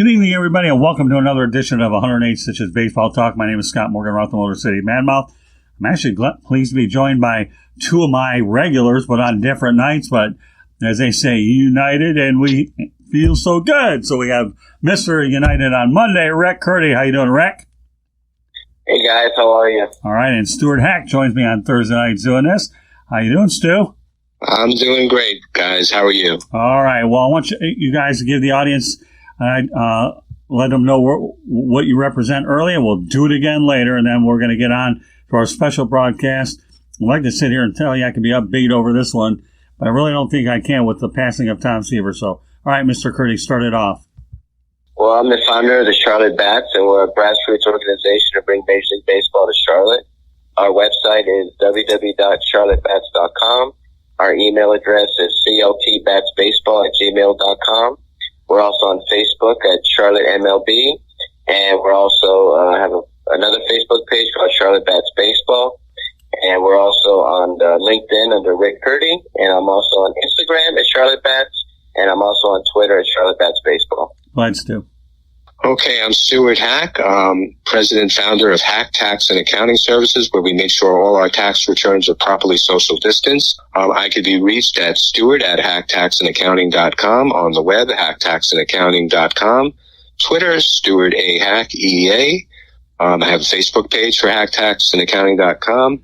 Good evening, everybody, and welcome to another edition of 108 Stitches Baseball Talk. My name is Scott Morgan, Roth, the Motor City Madmouth. I'm actually pleased to be joined by two of my regulars, but on different nights. But as they say, united, and we feel so good. So we have Mr. United on Monday, Rick Curti. How you doing, Rick? Hey, guys. How are you? All right, and Stuart Hack joins me on Thursday nights doing this. How you doing, Stu? I'm doing great, guys. How are you? All right. Well, I want you guys to give the audience, let them know what you represent early, and we'll do it again later, and then we're going to get on to our special broadcast. I'd like to sit here and tell you I can be upbeat over this one, but I really don't think I can with the passing of Tom Seaver. So, all right, Mr. Curti, start it off. Well, I'm the founder of the Charlotte Bats, and we're a grassroots organization to bring Major League Baseball to Charlotte. Our website is www.charlottebats.com. Our email address is cltbatsbaseball@gmail.com. We're also on Facebook at Charlotte MLB, and we're also have another Facebook page called Charlotte Bats Baseball, and we're also on LinkedIn under Rick Curti, and I'm also on Instagram at Charlotte Bats, and I'm also on Twitter at Charlotte Bats Baseball. Let's do. Okay, I'm Stuart Hack, president and founder of Hack Tax and Accounting Services, where we make sure all our tax returns are properly social distanced. I could be reached at Stuart@hacktaxandaccounting.com, on the web, hacktaxandaccounting.com, Twitter, Stuart A. Hack, EA. I have a Facebook page for hacktaxandaccounting.com,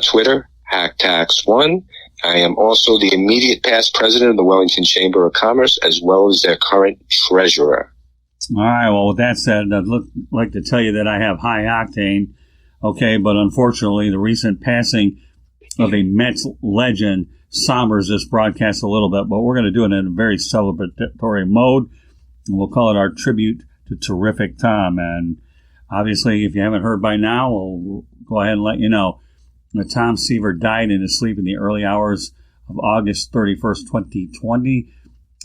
Twitter, HackTax1. I am also the immediate past president of the Wellington Chamber of Commerce, as well as their current treasurer. All right, well, with that said, I'd like to tell you that I have high octane, okay, but unfortunately the recent passing of a Mets legend sombers this broadcast a little bit, but we're going to do it in a very celebratory mode, and we'll call it our tribute to Terrific Tom. And obviously, if you haven't heard by now, we'll go ahead and let you know that Tom Seaver died in his sleep in the early hours of August 31st, 2020,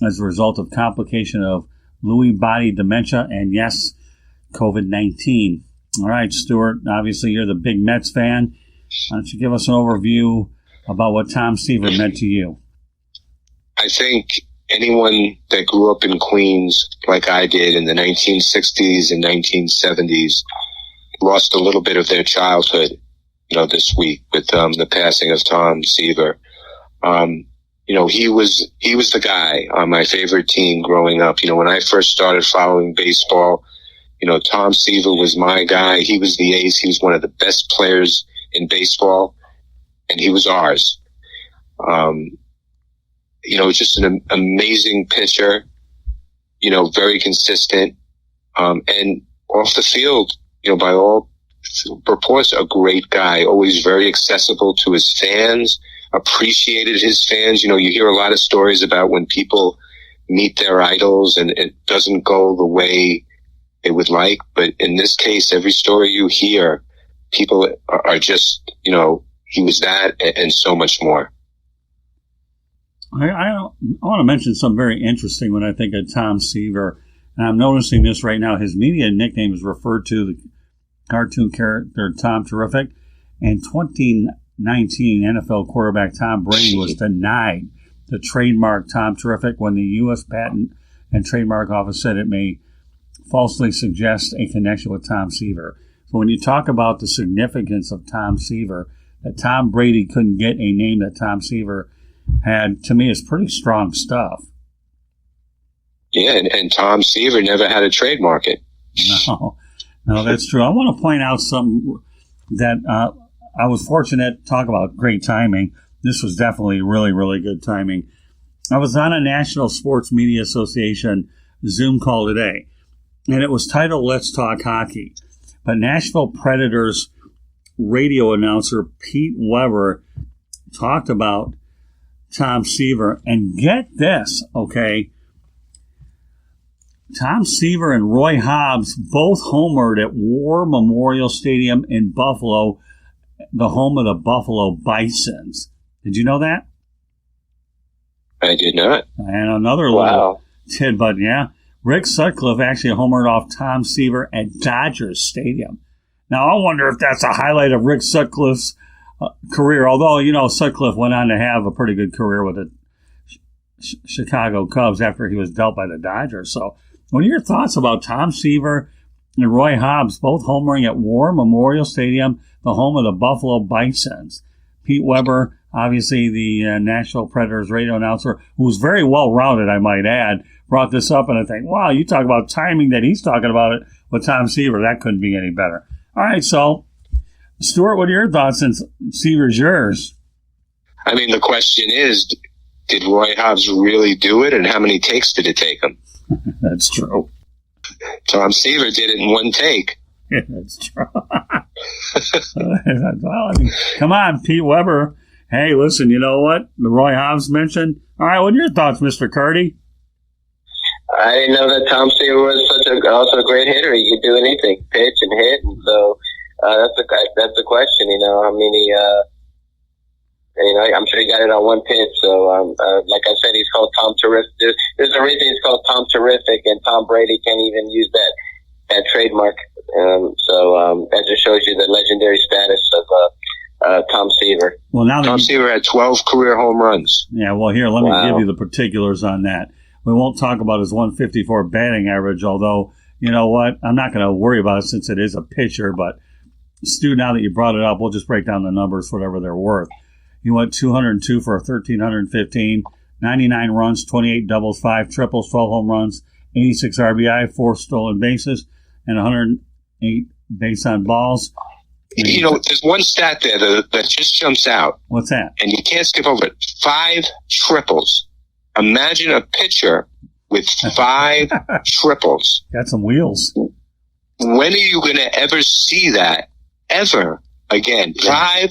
as a result of complication of Lewy body dementia, and yes, COVID-19. All right, Stuart, obviously you're the big Mets fan. Why don't you give us an overview about what Tom Seaver meant to you? I think anyone that grew up in Queens, like I did in the 1960s and 1970s, lost a little bit of their childhood, this week with the passing of Tom Seaver. He was the guy on my favorite team growing up. When I first started following baseball, Tom Seaver was my guy. He was the ace. He was one of the best players in baseball, and he was ours. Just an amazing pitcher, very consistent, and off the field, by all reports, a great guy, always very accessible to his fans. Appreciated his fans. You hear a lot of stories about when people meet their idols and it doesn't go the way they would like. But in this case, every story you hear, people are just, he was that and so much more. I want to mention something very interesting when I think of Tom Seaver. And I'm noticing this right now. His media nickname is referred to the cartoon character Tom Terrific. And 2019 NFL quarterback Tom Brady was denied the trademark Tom Terrific when the U.S. Patent and Trademark Office said it may falsely suggest a connection with Tom Seaver. So when you talk about the significance of Tom Seaver, that Tom Brady couldn't get a name that Tom Seaver had, to me, is pretty strong stuff. Yeah, and Tom Seaver never had to trademark it. No, that's true. I want to point out something that I was fortunate to talk about great timing. This was definitely really, really good timing. I was on a National Sports Media Association Zoom call today, and it was titled Let's Talk Hockey. But Nashville Predators radio announcer Pete Weber talked about Tom Seaver. And get this, okay? Tom Seaver and Roy Hobbs both homered at War Memorial Stadium in Buffalo, the home of the Buffalo Bisons. Did you know that? I did not. And another little tidbit, yeah. Rick Sutcliffe actually homered off Tom Seaver at Dodgers Stadium. Now, I wonder if that's a highlight of Rick Sutcliffe's career, although, Sutcliffe went on to have a pretty good career with the Chicago Cubs after he was dealt by the Dodgers. So What are your thoughts about Tom Seaver and Roy Hobbs both homering at War Memorial Stadium, the home of the Buffalo Bisons? Pete Weber, obviously the Nashville Predators radio announcer, who was very well-rounded, I might add, brought this up, and I think, wow, you talk about timing that he's talking about it with Tom Seaver. That couldn't be any better. All right, so, Stuart, what are your thoughts since Seaver's yours? I mean, the question is, did Roy Hobbs really do it, and how many takes did it take him? That's true. Tom Seaver did it in one take. Yeah, that's true. Well, I mean, come on, Pete Weber. Hey, listen, you know what? The Roy Hobbs mentioned. All right, what are your thoughts, Mr. Curti? I didn't know that Tom Seaver was also a great hitter. He could do anything, pitch and hit, and so that's the question. I mean, I'm sure he got it on one pitch. So, like I said, he's called Tom Terrific. There's a reason he's called Tom Terrific, and Tom Brady can't even use that trademark. So that just shows you the legendary status of Tom Seaver. Well, now Tom Seaver had 12 career home runs. Yeah, well, here, let me give you the particulars on that. We won't talk about his 154 batting average, although, you know what, I'm not going to worry about it since it is a pitcher, but Stu, now that you brought it up, we'll just break down the numbers, whatever they're worth. He went 202 for 1,315, 99 runs, 28 doubles, 5 triples, 12 home runs, 86 RBI, 4 stolen bases, and 108 base on balls. There's one stat there that just jumps out. What's that? And you can't skip over it. 5 triples. Imagine a pitcher with 5 triples. Got some wheels. When are you going to ever see that? Ever again? Yeah. 5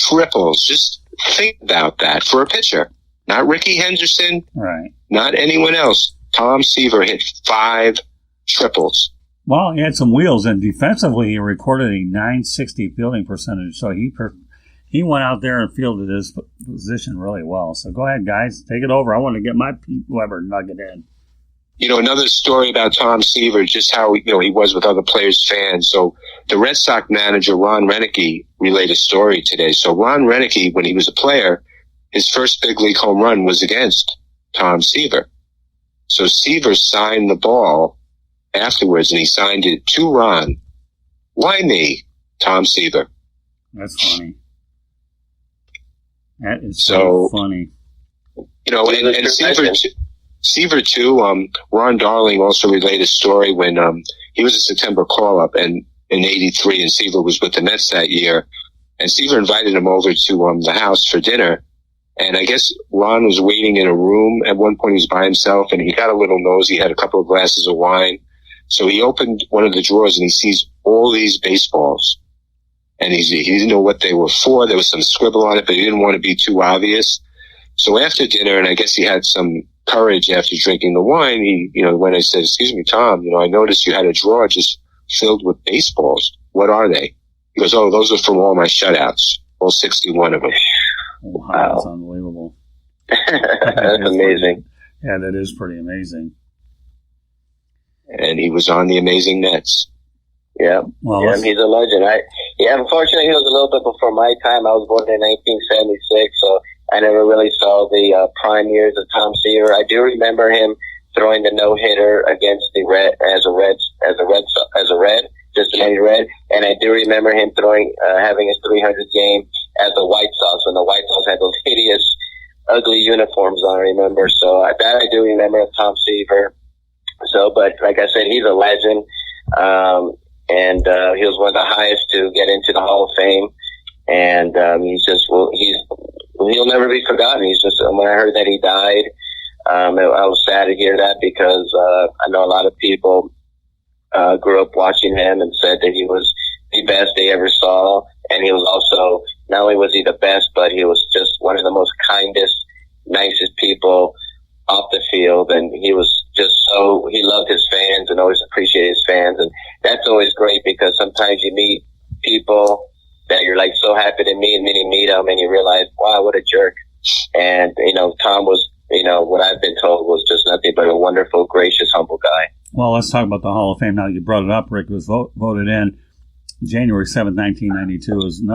triples. Just think about that for a pitcher. Not Ricky Henderson. Right. Not anyone else. Tom Seaver hit 5 triples. Well, he had some wheels, and defensively he recorded a .960 fielding percentage, so he went out there and fielded his position really well. So go ahead, guys. Take it over. I want to get my Pete Weber nugget in. Another story about Tom Seaver, just how, he was with other players' fans. So the Red Sox manager, Ron Renicky, relayed a story today. So Ron Renicky, when he was a player, his first big league home run was against Tom Seaver. So Seaver signed the ball afterwards, and he signed it to Ron. Why me, Tom Seaver? That's funny. That is so funny. And Seaver too, Ron Darling also relayed a story when he was a September call-up and in '83, and Seaver was with the Mets that year. And Seaver invited him over to the house for dinner. And I guess Ron was waiting in a room. At one point, he was by himself, and he got a little nosy. He had a couple of glasses of wine. So he opened one of the drawers, and he sees all these baseballs. And he didn't know what they were for. There was some scribble on it, but he didn't want to be too obvious. So after dinner, and I guess he had some courage after drinking the wine, he, when I said, "Excuse me, Tom, I noticed you had a drawer just filled with baseballs. What are they?" He goes, "Oh, those are from all my shutouts, all 61 of them." Wow, that's unbelievable. That's amazing. Yeah, that is pretty amazing. And he was on the amazing Nets. Yeah, he's a legend. Unfortunately, he was a little bit before my time. I was born in 1976, so I never really saw the prime years of Tom Seaver. I do remember him throwing the no-hitter against the Red as a Red, just an Red, and I do remember him having his 300th game as a White Sox when the White Sox had those hideous, ugly uniforms on. I remember, so I do remember Tom Seaver. So, but like I said, he's a legend. And he was one of the highest to get into the Hall of Fame. And he'll never be forgotten. When I heard that he died, I was sad to hear that because I know a lot of people grew up watching him and said that he was the best they ever saw. And he was also, not only was he the best, but he was just one of the most kindest, nicest people off the field. And he was he loved his fans and always appreciated his fans. And that's always great because sometimes you meet people that you're like so happy to meet, and then you meet them and you realize, wow, what a jerk. And, Tom was, what I've been told was just nothing but a wonderful, gracious, humble guy. Well, let's talk about the Hall of Fame now that you brought it up. Rick was voted in January 7th, 1992.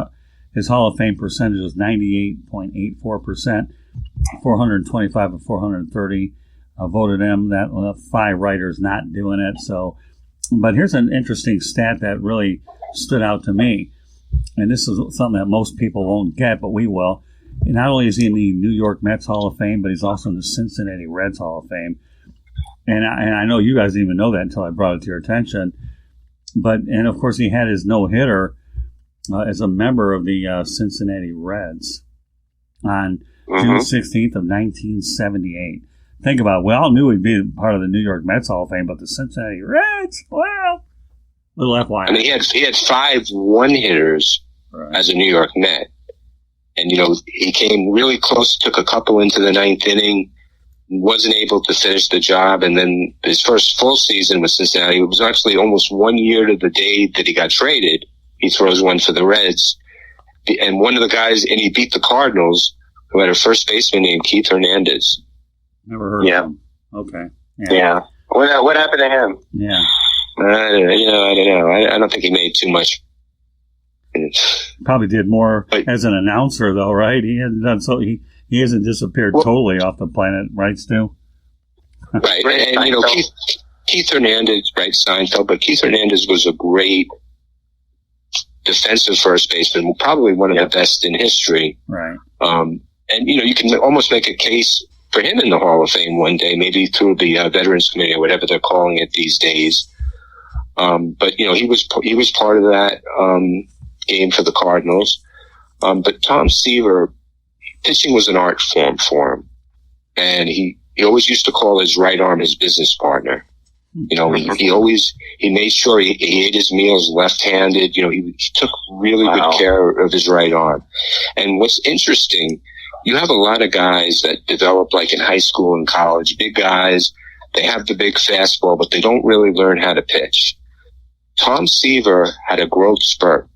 His Hall of Fame percentage was 98.84%, 425 of 430. voted him. That 5 writers not doing it. So, but here's an interesting stat that really stood out to me, and this is something that most people won't get, but we will. Not only is he in the New York Mets Hall of Fame, but he's also in the Cincinnati Reds Hall of Fame. And I know you guys didn't even know that until I brought it to your attention. And of course, he had his no-hitter as a member of the Cincinnati Reds on June 16th of 1978. Think about it. We all knew he'd be part of the New York Mets Hall of Fame, but the Cincinnati Reds, well, little FYI. I mean, he had 5 one-hitters as a New York Met. And, he came really close, took a couple into the 9th inning, wasn't able to finish the job. And then his first full season with Cincinnati, it was actually almost 1 year to the day that he got traded. He throws one for the Reds. And one of the guys, and he beat the Cardinals, who had a first baseman named Keith Hernandez. Never heard of him. Okay. Yeah. What happened to him? Yeah. I don't know. I don't think he made too much. Probably did more as an announcer, though, right? He hasn't done so. He hasn't disappeared totally off the planet, right, Stu? Right, and Keith Hernandez, right, Seinfeld, but Keith Hernandez was a great defensive first baseman, probably one of the best in history. Right. And you can almost make a case for him in the Hall of Fame one day, maybe through the Veterans Committee or whatever they're calling it these days. But he was part of that game for the Cardinals. But Tom Seaver, pitching was an art form for him. And he always used to call his right arm his business partner. He made sure he ate his meals left-handed. He took really good care of his right arm. And what's interesting, you have a lot of guys that develop like in high school and college, big guys, they have the big fastball, but they don't really learn how to pitch. Tom Seaver had a growth spurt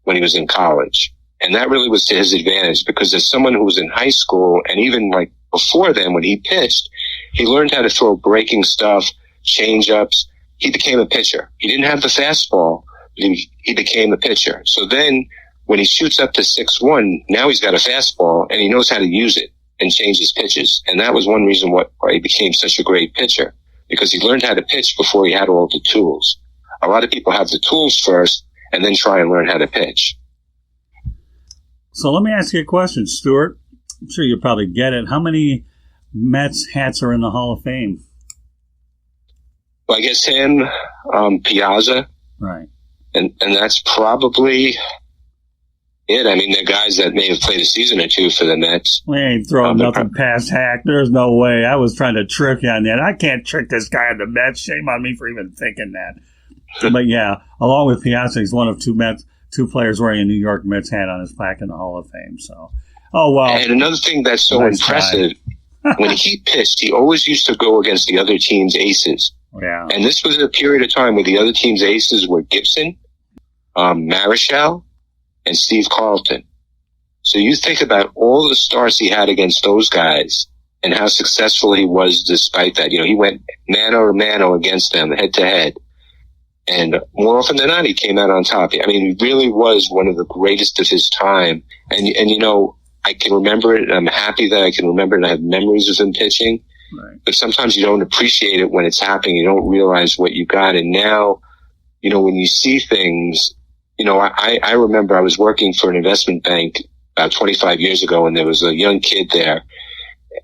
when he was in college. And that really was to his advantage because as someone who was in high school and even like before then when he pitched, he learned how to throw breaking stuff, change-ups. He became a pitcher. He didn't have the fastball, but he became a pitcher. So then when he shoots up to 6'1", now he's got a fastball and he knows how to use it and change his pitches. And that was one reason why he became such a great pitcher because he learned how to pitch before he had all the tools. A lot of people have the tools first and then try and learn how to pitch. So let me ask you a question, Stuart. I'm sure you'll probably get it. How many Mets hats are in the Hall of Fame? Well, I guess him, Piazza. Right. And that's probably it. I mean, they're guys that may have played a season or two for the Mets. We ain't throwing nothing past Hack. There's no way. I was trying to trick you on that. I can't trick this guy on the Mets. Shame on me for even thinking that. But yeah, along with Piazza, he's one of two players wearing a New York Mets hat on his plaque in the Hall of Fame. So, And another thing that's so impressive, when he pitched, he always used to go against the other team's aces. Yeah. And this was a period of time where the other team's aces were Gibson, Marichal, and Steve Carlton. So you think about all the stars he had against those guys and how successful he was despite that. He went mano a mano against them, head to head. And more often than not, he came out on top. I mean, he really was one of the greatest of his time. And I can remember it, and I'm happy that I can remember it, and I have memories of him pitching. Right. But sometimes you don't appreciate it when it's happening. You don't realize what you got. And now, when you see things, I remember I was working for an investment bank about 25 years ago, and there was a young kid there,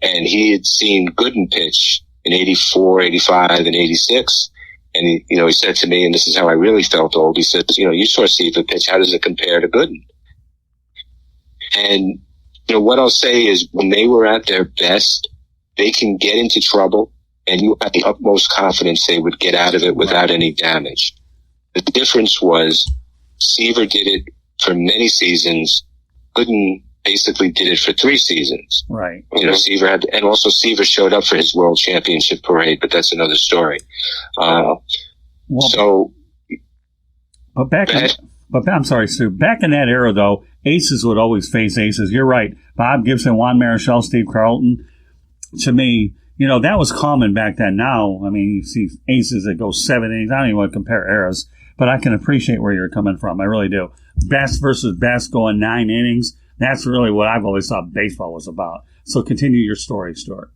and he had seen Gooden pitch in 84, 85, and 86. And he said to me, and this is how I really felt old, he said, you saw Seaver pitch. How does it compare to Gooden? And, what I'll say is when they were at their best, they can get into trouble and you have the utmost confidence they would get out of it without any damage. The difference was Seaver did it for many seasons. Gooden basically did it for 3 seasons. Right. Seaver Seaver showed up for his World Championship parade, but that's another story. I'm sorry, Stu. Back in that era, though, aces would always face aces. You're right. Bob Gibson, Juan Marichal, Steve Carlton. To me, that was common back then. Now, I mean, you see aces that go 7 innings. I don't even want to compare eras, but I can appreciate where you're coming from. I really do. Best versus best going 9 innings. That's really what I've always thought baseball was about. So continue your story, Stuart.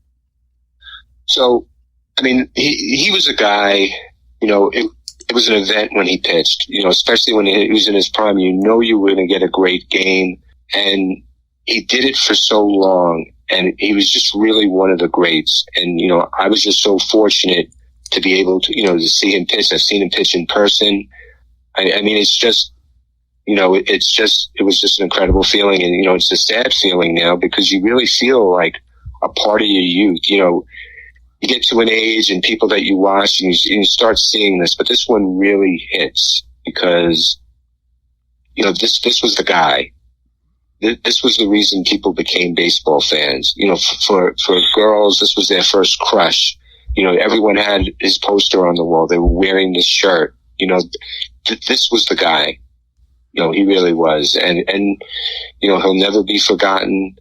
So, I mean, he was a guy, it was an event when he pitched, especially when he was in his prime. You were going to get a great game. And he did it for so long. And he was just really one of the greats. And, I was just so fortunate to be able to, to see him pitch. I've seen him pitch in person. I mean, it's just, it was just an incredible feeling. And, it's a sad feeling now because you really feel like a part of your youth. You get to an age and people that you watch and you start seeing this, but this one really hits because, this was the guy. This was the reason people became baseball fans. For girls, this was their first crush. Everyone had his poster on the wall. They were wearing this shirt. This was the guy. He really was. And he'll never be forgotten.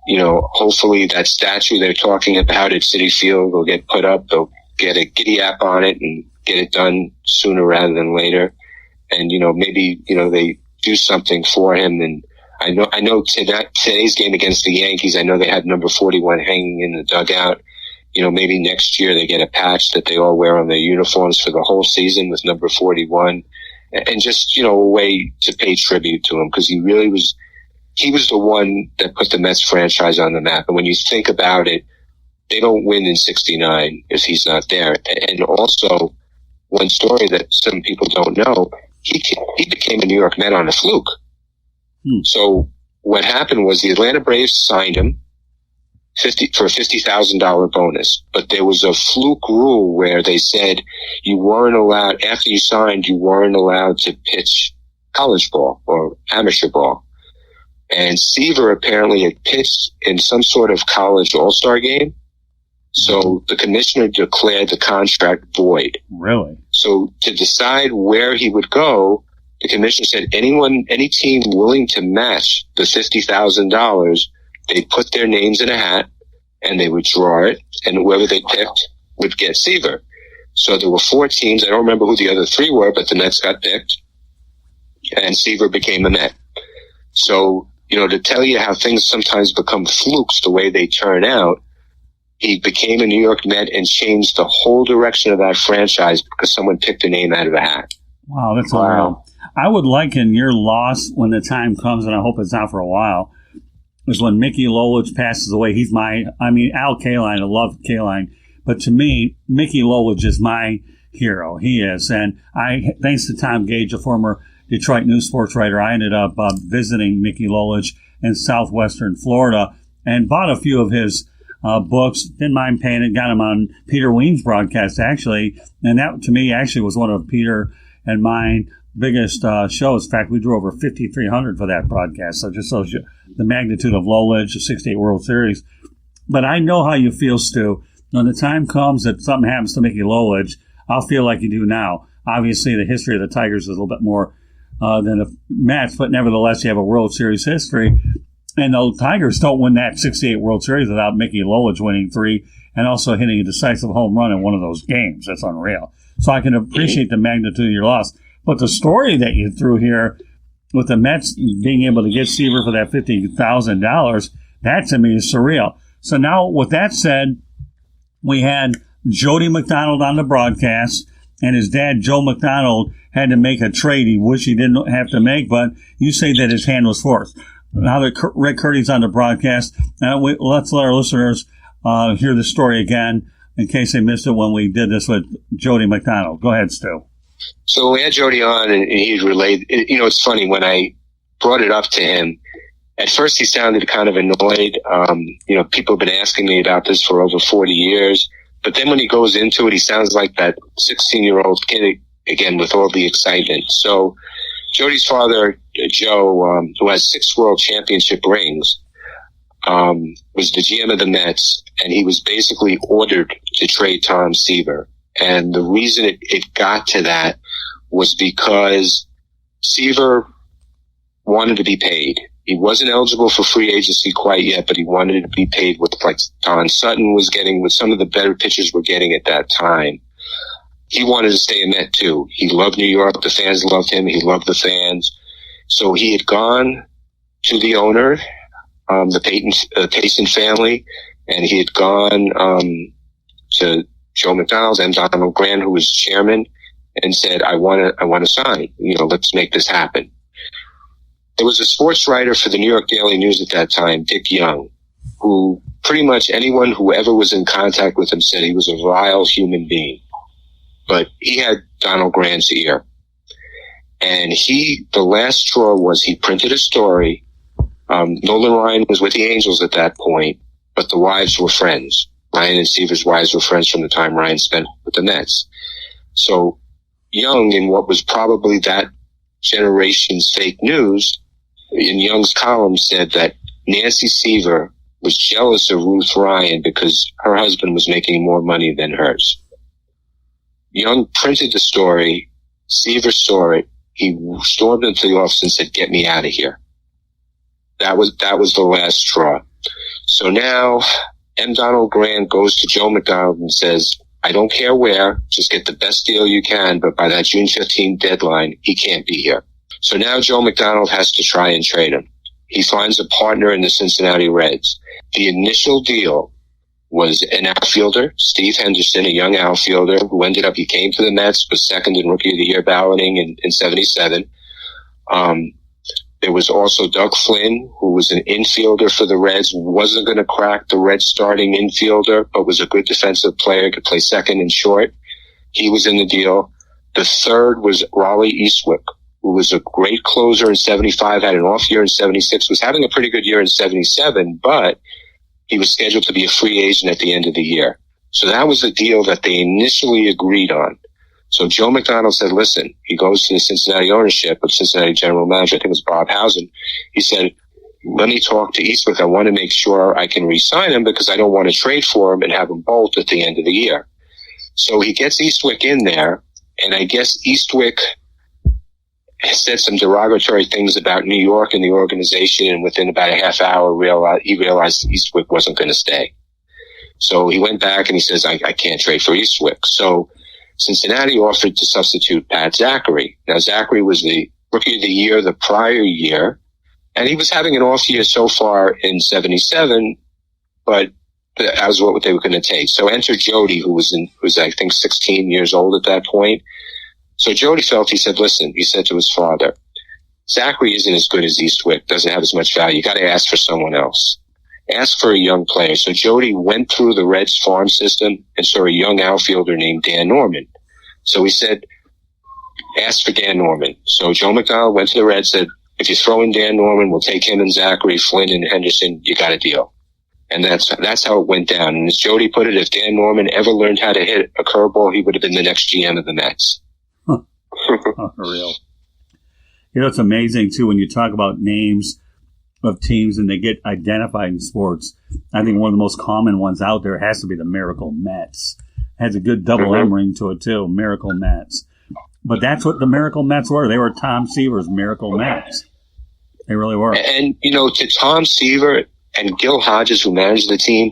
Hopefully that statue they're talking about at Citi Field will get put up. They'll get a giddy app on it and get it done sooner rather than later. And, maybe, they do something for him. And I know today's game against the Yankees, I know they had number 41 hanging in the dugout. Maybe next year they get a patch that they all wear on their uniforms for the whole season with number 41. And just, a way to pay tribute to him because he was the one that put the Mets franchise on the map. And when you think about it, they don't win in 69 if he's not there. And also, one story that some people don't know, he became a New York Met on a fluke. So what happened was the Atlanta Braves signed him for a $50,000 bonus. But there was a fluke rule where they said you weren't allowed, after you signed, you weren't allowed to pitch college ball or amateur ball. And Seaver apparently had pitched in some sort of college all-star game. So the commissioner declared the contract void. Really? So to decide where he would go, the commissioner said any team willing to match the $50,000, they'd put their names in a hat and they would draw it, and whoever they picked would get Seaver. So there were 4 teams. I don't remember who the other 3 were, but the Mets got picked, and Seaver became a Met. So, to tell you how things sometimes become flukes the way they turn out, he became a New York Met and changed the whole direction of that franchise because someone picked a name out of a hat. Wow, that's unreal. I would liken your loss when the time comes, and I hope it's not for a while, is when Mickey Lolich passes away. He's Al Kaline, I love Kaline, but to me, Mickey Lolich is my hero. He is. And thanks to Tom Gage, a former Detroit news sports writer, I ended up visiting Mickey Lolich in southwestern Florida and bought a few of his books. Didn't mind paying it. Got him on Peter Ween's broadcast, actually. And that, to me, actually was one of Peter and mine biggest shows. In fact, we drew over 5,300 for that broadcast. So just shows you the magnitude of Lolich, the 68 World Series. But I know how you feel, Stu. When the time comes that something happens to Mickey Lolich, I'll feel like you do now. Obviously, the history of the Tigers is a little bit more than the Mets, but nevertheless, you have a World Series history. And the Tigers don't win that 68 World Series without Mickey Lolich winning 3 and also hitting a decisive home run in one of those games. That's unreal. So I can appreciate the magnitude of your loss. But the story that you threw here with the Mets being able to get Seaver for that $50,000, that to me is surreal. So now, with that said, we had Jody McDonald on the broadcast, and his dad, Joe McDonald, had to make a trade he wished he didn't have to make, but you say that his hand was forced. Now that Rick Curti's on the broadcast, let's let our listeners hear the story again in case they missed it when we did this with Jody McDonald. Go ahead, Stu. So we had Jody on, and he relayed. It's funny, when I brought it up to him, at first he sounded kind of annoyed. People have been asking me about this for over 40 years. But then when he goes into it, he sounds like that 16-year-old kid again with all the excitement. So Jody's father, Joe, who has 6 world championship rings, was the GM of the Mets, and he was basically ordered to trade Tom Seaver. And the reason it got to that was because Seaver wanted to be paid. He wasn't eligible for free agency quite yet, but he wanted to be paid what like Don Sutton was getting, what some of the better pitchers were getting at that time. He wanted to stay a Met too. He loved New York. The fans loved him. He loved the fans. So he had gone to the owner, the Payson family, and he had gone to Joe McDonald and Donald Grant, who was chairman, and said, I want to sign. Let's make this happen. There was a sports writer for the New York Daily News at that time, Dick Young, who pretty much anyone who ever was in contact with him said he was a vile human being. But he had Donald Grant's ear. And the last straw was he printed a story. Nolan Ryan was with the Angels at that point, but the wives were friends. Ryan and Seaver's wives were friends from the time Ryan spent with the Mets. So Young, in what was probably that generation's fake news, in Young's column said that Nancy Seaver was jealous of Ruth Ryan because her husband was making more money than hers. Young printed the story. Seaver saw it. He stormed into the office and said, get me out of here. That was the last straw. So now M. Donald Grant goes to Joe McDonald and says, I don't care where, just get the best deal you can, but by that June 15th deadline, he can't be here. So now Joe McDonald has to try and trade him. He finds a partner in the Cincinnati Reds. The initial deal was an outfielder, Steve Henderson, a young outfielder who he came to the Mets, was second in Rookie of the Year balloting in 77. There was also Doug Flynn, who was an infielder for the Reds, wasn't going to crack the Reds starting infielder, but was a good defensive player, could play second and short. He was in the deal. The third was Raleigh Eastwick, who was a great closer in 75, had an off year in 76, was having a pretty good year in 77, but he was scheduled to be a free agent at the end of the year. So that was a deal that they initially agreed on. So Joe McDonald said, listen, he goes to the Cincinnati ownership of Cincinnati general manager, I think it was Bob Housen. He said, let me talk to Eastwick. I want to make sure I can re-sign him because I don't want to trade for him and have him bolt at the end of the year. So he gets Eastwick in there, and I guess Eastwick said some derogatory things about New York and the organization, and within about a half hour, he realized Eastwick wasn't going to stay. So he went back and he says, I can't trade for Eastwick. So Cincinnati offered to substitute Pat Zachary. Now, Zachary was the Rookie of the Year the prior year, and he was having an off year so far in 77, but that was what they were going to take. So enter Jody, who was I think 16 years old at that point. So Jody felt, he said to his father, Zachary isn't as good as Eastwick, doesn't have as much value. You got to ask for someone else. Ask for a young player. So Jody went through the Reds farm system and saw a young outfielder named Dan Norman. So he said, ask for Dan Norman. So Joe McDonald went to the Reds, said, if you throw in Dan Norman, we'll take him and Zachary, Flynn and Henderson. You got a deal. And that's how it went down. And as Jody put it, if Dan Norman ever learned how to hit a curveball, he would have been the next GM of the Mets. Huh. For real. It's amazing, too, when you talk about names of teams and they get identified in sports. I think one of the most common ones out there has to be the Miracle Mets. It has a good double M ring to it, too, Miracle Mets. But that's what the Miracle Mets were. They were Tom Seaver's Miracle Mets. They really were. And, to Tom Seaver and Gil Hodges, who managed the team,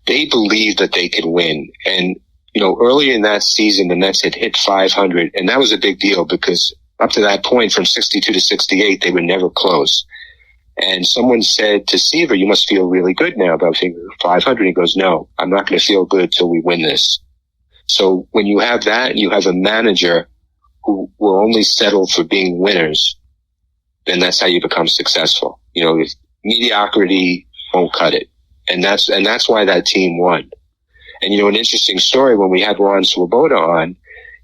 they believed that they could win. And, early in that season, the Mets had hit 500, and that was a big deal because up to that point, from 62 to 68, they were never close. And someone said to Seaver, you must feel really good now about 500. He goes, no, I'm not going to feel good till we win this. So when you have that and you have a manager who will only settle for being winners, then that's how you become successful. Mediocrity won't cut it. And that's why that team won. And, an interesting story when we had Ron Swoboda on,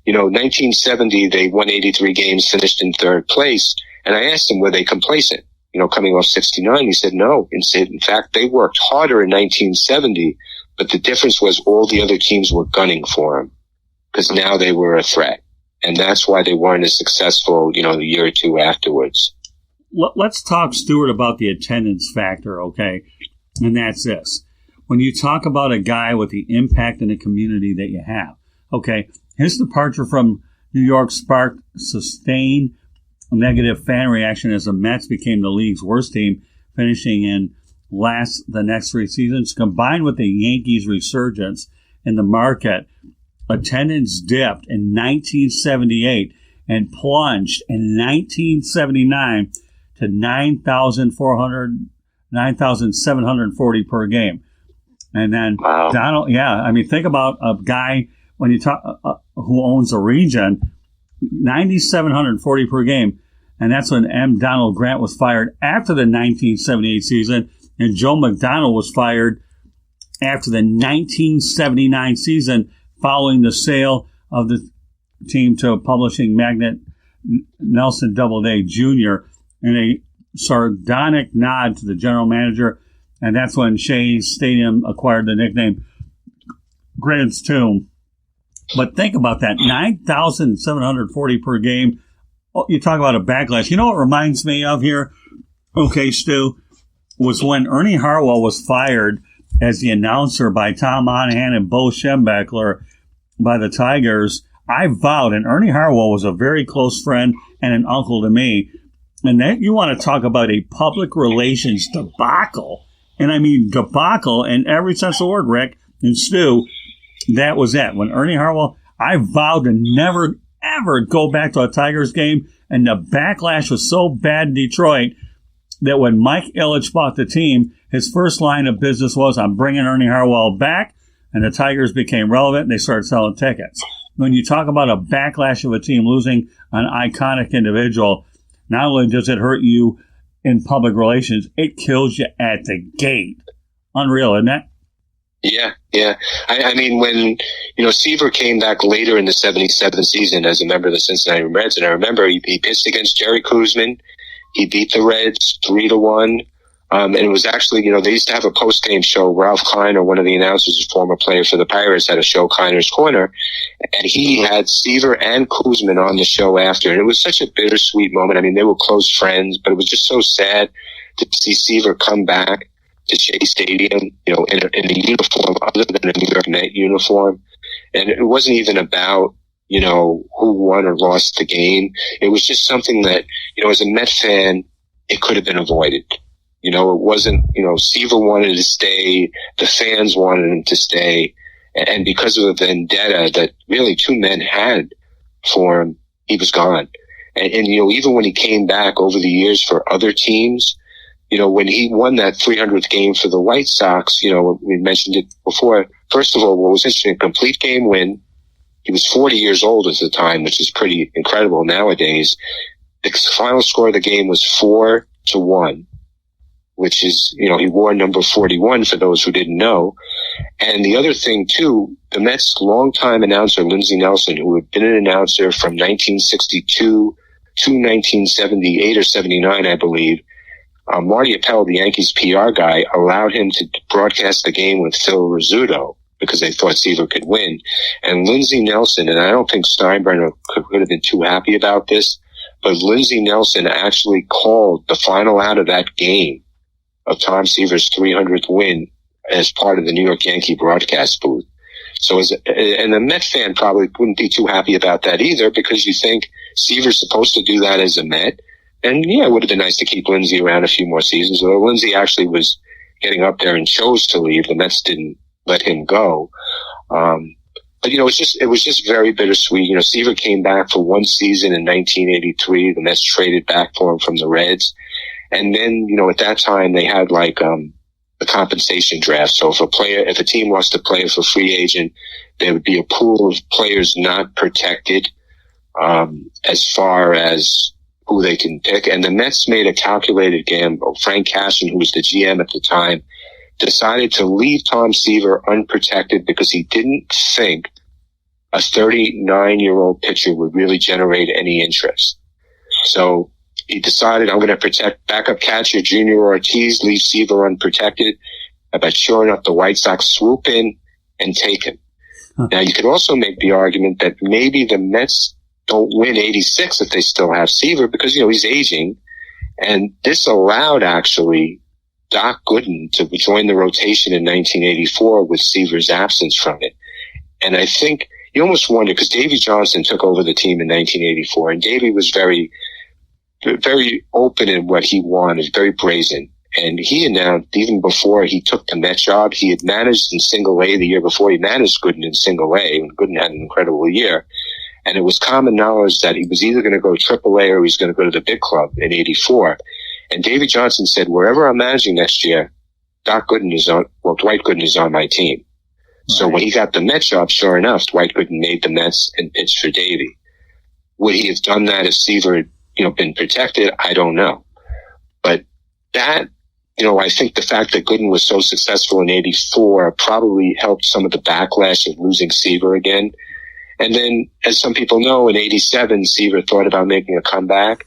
1970, they won 83 games, finished in third place. And I asked him, were they complacent? Coming off 69, he said no. In fact, they worked harder in 1970, but the difference was all the other teams were gunning for them because now they were a threat. And that's why they weren't as successful, the year or two afterwards. Let's talk, Stuart, about the attendance factor, okay? And that's this. When you talk about a guy with the impact in the community that you have, okay, his departure from New York sparked sustained negative fan reaction as the Mets became the league's worst team, finishing in last the next three seasons. Combined with the Yankees' resurgence in the market, attendance dipped in 1978 and plunged in 1979 to 9,740 per game. And then Wow. Donald, I mean, think about a guy when you talk who owns a region, 9,740 per game. And that's when M. Donald Grant was fired after the 1978 season, and Joe McDonald was fired after the 1979 season following the sale of the team to a publishing magnate, Nelson Doubleday Jr., and a sardonic nod to the general manager. And that's when Shea Stadium acquired the nickname Grant's Tomb. But think about that, 9,740 per game. Oh, you talk about a backlash. You know what reminds me of here, okay, Stu, was when Ernie Harwell was fired as the announcer by Tom Monahan and Bo Schembechler by the Tigers. I vowed, and Ernie Harwell was a very close friend and an uncle to me, and that you want to talk about a public relations debacle, and I mean debacle in every sense of the word, Rick and Stu, that was it. When Ernie Harwell, I vowed to never, ever go back to a Tigers game, and the backlash was so bad in Detroit that when Mike Ilitch bought the team, his first line of business was, I'm bringing Ernie Harwell back, and the Tigers became relevant, and they started selling tickets. When you talk about a backlash of a team losing an iconic individual, not only does it hurt you in public relations, it kills you at the gate. Unreal, isn't it? Yeah. I mean, when, Seaver came back later in the 77 season as a member of the Cincinnati Reds, and I remember he pitched against Jerry Koosman. He beat the Reds 3-1. And it was actually, they used to have a post-game show. Ralph Kiner, one of the announcers, a former player for the Pirates, had a show, Kiner's Corner. And he had Seaver and Koosman on the show after. And it was such a bittersweet moment. I mean, they were close friends, but it was just so sad to see Seaver come back to Shea Stadium, in a uniform other than a New York Met uniform. And it wasn't even about, who won or lost the game. It was just something that, as a Met fan, it could have been avoided. It wasn't, Seaver wanted to stay, the fans wanted him to stay. And because of the vendetta that really two men had for him, he was gone. And even when he came back over the years for other teams, when he won that 300th game for the White Sox, we mentioned it before. First of all, what was interesting, a complete game win. He was 40 years old at the time, which is pretty incredible nowadays. The final score of the game was 4-1, which is, he wore number 41 for those who didn't know. And the other thing too, the Mets longtime announcer, Lindsey Nelson, who had been an announcer from 1962 to 1978 or 79, I believe, Marty Appel, the Yankees PR guy, allowed him to broadcast the game with Phil Rizzuto because they thought Seaver could win. And Lindsey Nelson, and I don't think Steinbrenner could have been too happy about this, but Lindsey Nelson actually called the final out of that game of Tom Seaver's 300th win as part of the New York Yankee broadcast booth. So and the Met fan probably wouldn't be too happy about that either, because you think Seaver's supposed to do that as a Met. And it would have been nice to keep Lindsey around a few more seasons, although Lindsey actually was getting up there and chose to leave. The Mets didn't let him go. But it was just very bittersweet. Seaver came back for one season in 1983. The Mets traded back for him from the Reds. And then, at that time they had the compensation draft. So if a team lost a player for free agent, there would be a pool of players not protected, as far as who they can pick. And the Mets made a calculated gamble. Frank Cashen, who was the GM at the time, decided to leave Tom Seaver unprotected because he didn't think a 39-year-old pitcher would really generate any interest. So he decided, I'm going to protect backup catcher Junior Ortiz, leave Seaver unprotected. But sure enough, the White Sox swoop in and take him. Now, you could also make the argument that maybe the Mets don't win 86 if they still have Seaver because, he's aging. And this allowed, actually, Doc Gooden to join the rotation in 1984 with Seaver's absence from it. And I think you almost wonder, because Davey Johnson took over the team in 1984, and Davey was very, very open in what he wanted, very brazen. And he announced, even before he took the Met job, he had managed in Single A the year before. He managed Gooden in Single A, and Gooden had an incredible year. And it was common knowledge that he was either going to go AAA or he was going to go to the big club in 84. And Davey Johnson said, wherever I'm managing next year, Dwight Gooden is on my team. Right. So when he got the Mets job, sure enough, Dwight Gooden made the Mets and pitched for Davey. Would he have done that if Seaver had, been protected? I don't know. But that, I think the fact that Gooden was so successful in '84 probably helped some of the backlash of losing Seaver again. And then, as some people know, in '87, Seaver thought about making a comeback,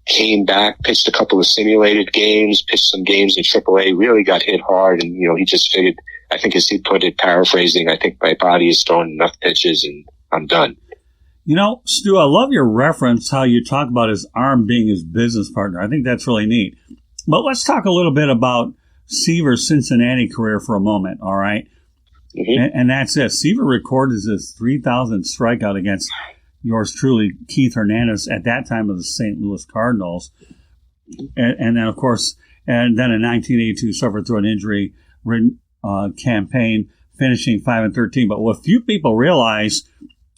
came back, pitched a couple of simulated games, pitched some games in AAA, really got hit hard. And, he just figured, I think as he put it, paraphrasing, I think my body has thrown enough pitches and I'm done. Stu, I love your reference, how you talk about his arm being his business partner. I think that's really neat. But let's talk a little bit about Seaver's Cincinnati career for a moment, all right? Mm-hmm. And that's it. Seaver recorded his 3,000th strikeout against yours truly, Keith Hernandez, at that time of the St. Louis Cardinals. And then, of course, and then in 1982 suffered through an injury-ridden campaign, finishing 5-13. But what few people realize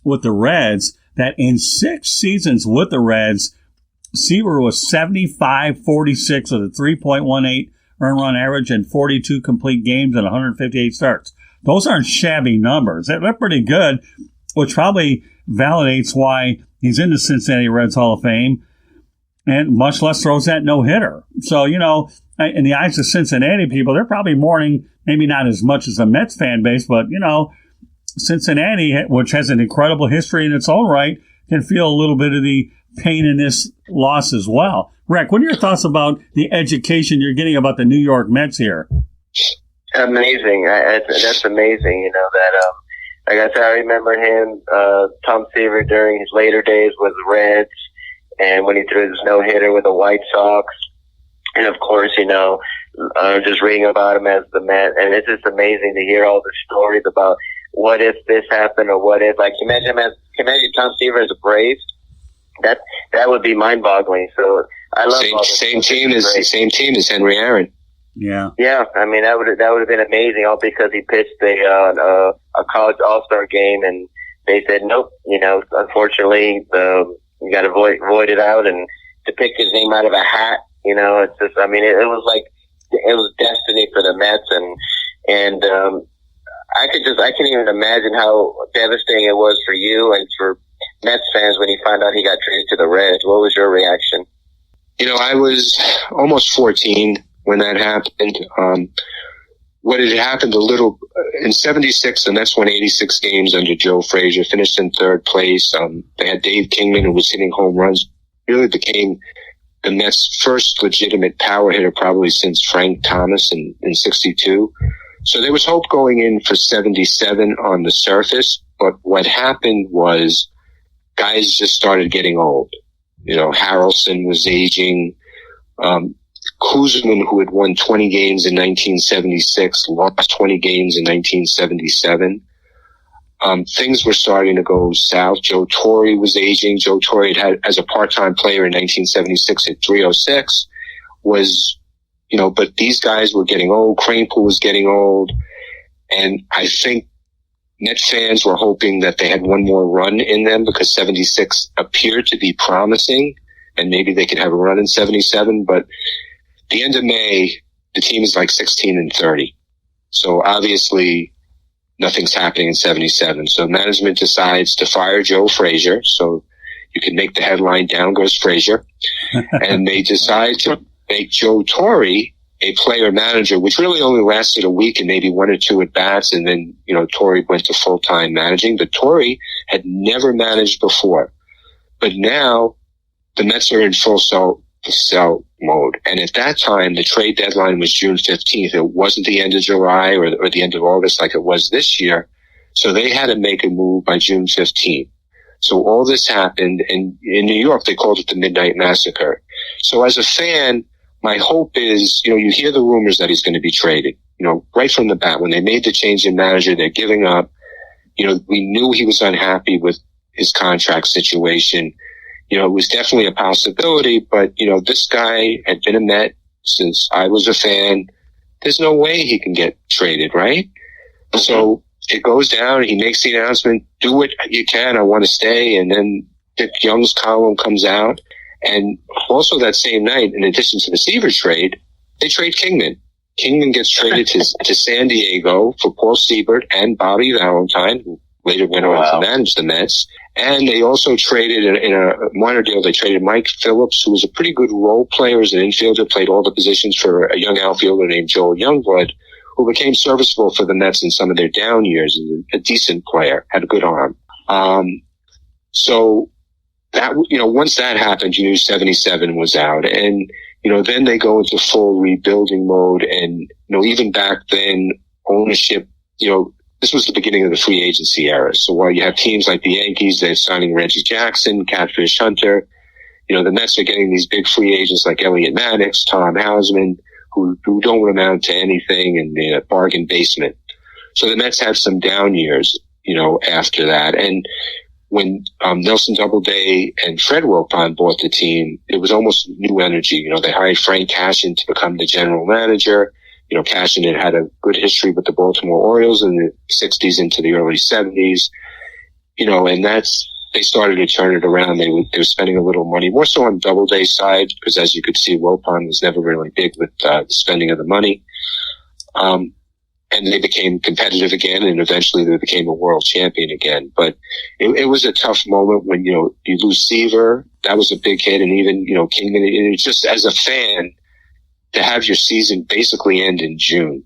with the Reds, that in 6 seasons with the Reds, Seaver was 75-46 with a 3.18 earned run average and 42 complete games and 158 starts. Those aren't shabby numbers. They're pretty good, which probably validates why he's in the Cincinnati Reds Hall of Fame, and much less throws that no-hitter. So, in the eyes of Cincinnati people, they're probably mourning, maybe not as much as the Mets fan base, but, Cincinnati, which has an incredible history in its own right, can feel a little bit of the pain in this loss as well. Rick, what are your thoughts about the education you're getting about the New York Mets here? Amazing. That's amazing. Like I said, I remember him, Tom Seaver, during his later days with the Reds, and when he threw his no-hitter with the White Sox. And of course, just reading about him as the Met, and it's just amazing to hear all the stories about what if this happened or what if, like, imagine Tom Seaver as a Brave. That would be mind-boggling. So I love same team as Henry Aaron. Yeah. Yeah, I mean that would have been amazing, all because he pitched a college all-star game, and they said nope. Unfortunately, you got to void it out, and to pick his name out of a hat. It's just, I mean, it was like it was destiny for the Mets, and I can't even imagine how devastating it was for you and for Mets fans when you found out he got traded to the Reds. What was your reaction? I was almost 14 when that happened. What had happened in '76, the Mets won 86 games under Joe Frazier, finished in third place. They had Dave Kingman, who was hitting home runs, really became the Mets' first legitimate power hitter probably since Frank Thomas in '62. So there was hope going in for 77 on the surface, but what happened was guys just started getting old. Harrelson was aging. Kuzman, who had won 20 games in 1976, lost 20 games in 1977. Things were starting to go south. Joe Torre was aging. Joe Torre had as a part-time player in 1976 at 306 but these guys were getting old. Kranepool was getting old. And I think Net fans were hoping that they had one more run in them because 76 appeared to be promising and maybe they could have a run in 77. But the end of May, the team is like 16-30. So obviously nothing's happening in 77. So management decides to fire Joe Frazier. So you can make the headline, down goes Frazier. And they decide to make Joe Torre a player manager, which really only lasted a week and maybe 1 or 2 at bats. And then, Torre went to full-time managing, but Torre had never managed before. But now the Mets are in full sell mode. And at that time, the trade deadline was June 15th. It wasn't the end of July or the end of August like it was this year. So they had to make a move by June 15th. So all this happened, and in New York, they called it the Midnight Massacre. So as a fan, my hope is, you hear the rumors that he's going to be traded, right from the bat. When they made the change in manager, they're giving up. We knew he was unhappy with his contract situation. It was definitely a possibility, but, this guy had been a Met since I was a fan. There's no way he can get traded, right? Mm-hmm. So it goes down. He makes the announcement, do what you can. I want to stay. And then Dick Young's column comes out. And also that same night, in addition to the Seaver trade, they trade Kingman. Kingman gets traded to San Diego for Paul Siebert and Bobby Valentine, who later went on to manage the Mets. And they also traded in a minor deal. They traded Mike Phillips, who was a pretty good role player as an infielder, played all the positions for a young outfielder named Joel Youngblood, who became serviceable for the Mets in some of their down years. A decent player, had a good arm. So that, once that happened, you knew 77 was out. And, then they go into full rebuilding mode. And, even back then, ownership, this was the beginning of the free agency era. So while you have teams like the Yankees, they're signing Reggie Jackson, Catfish Hunter, the Mets are getting these big free agents like Elliot Maddox, Tom Hausman, who don't amount to anything in the bargain basement. So the Mets had some down years, after that. And when Nelson Doubleday and Fred Wilpon bought the team, it was almost new energy. They hired Frank Cashin to become the general manager. Cashin had a good history with the Baltimore Orioles in the 60s into the early 70s. And they started to turn it around. They were spending a little money, more so on Doubleday's side, because as you could see, Wilpon was never really big with the spending of the money. And they became competitive again, and eventually they became a world champion again. But it was a tough moment when, you lose Seaver. That was a big hit. And even, Kingman, it just as a fan, to have your season basically end in June.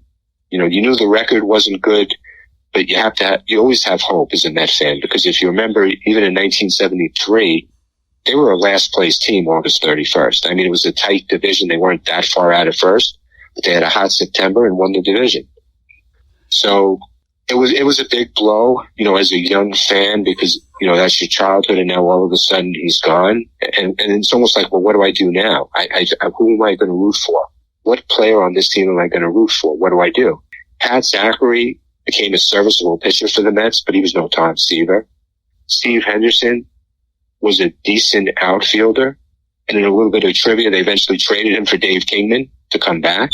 You knew the record wasn't good, but you always have hope as a Met fan, because if you remember, even in 1973, they were a last place team August 31st. I mean, it was a tight division. They weren't that far out at first, but they had a hot September and won the division. So it was a big blow, as a young fan, because, that's your childhood, and now all of a sudden he's gone. And it's almost like, well, what do I do now? Who am I going to root for? What player on this team am I going to root for? What do I do? Pat Zachary became a serviceable pitcher for the Mets, but he was no Tom Seaver. Steve Henderson was a decent outfielder. And in a little bit of trivia, they eventually traded him for Dave Kingman to come back.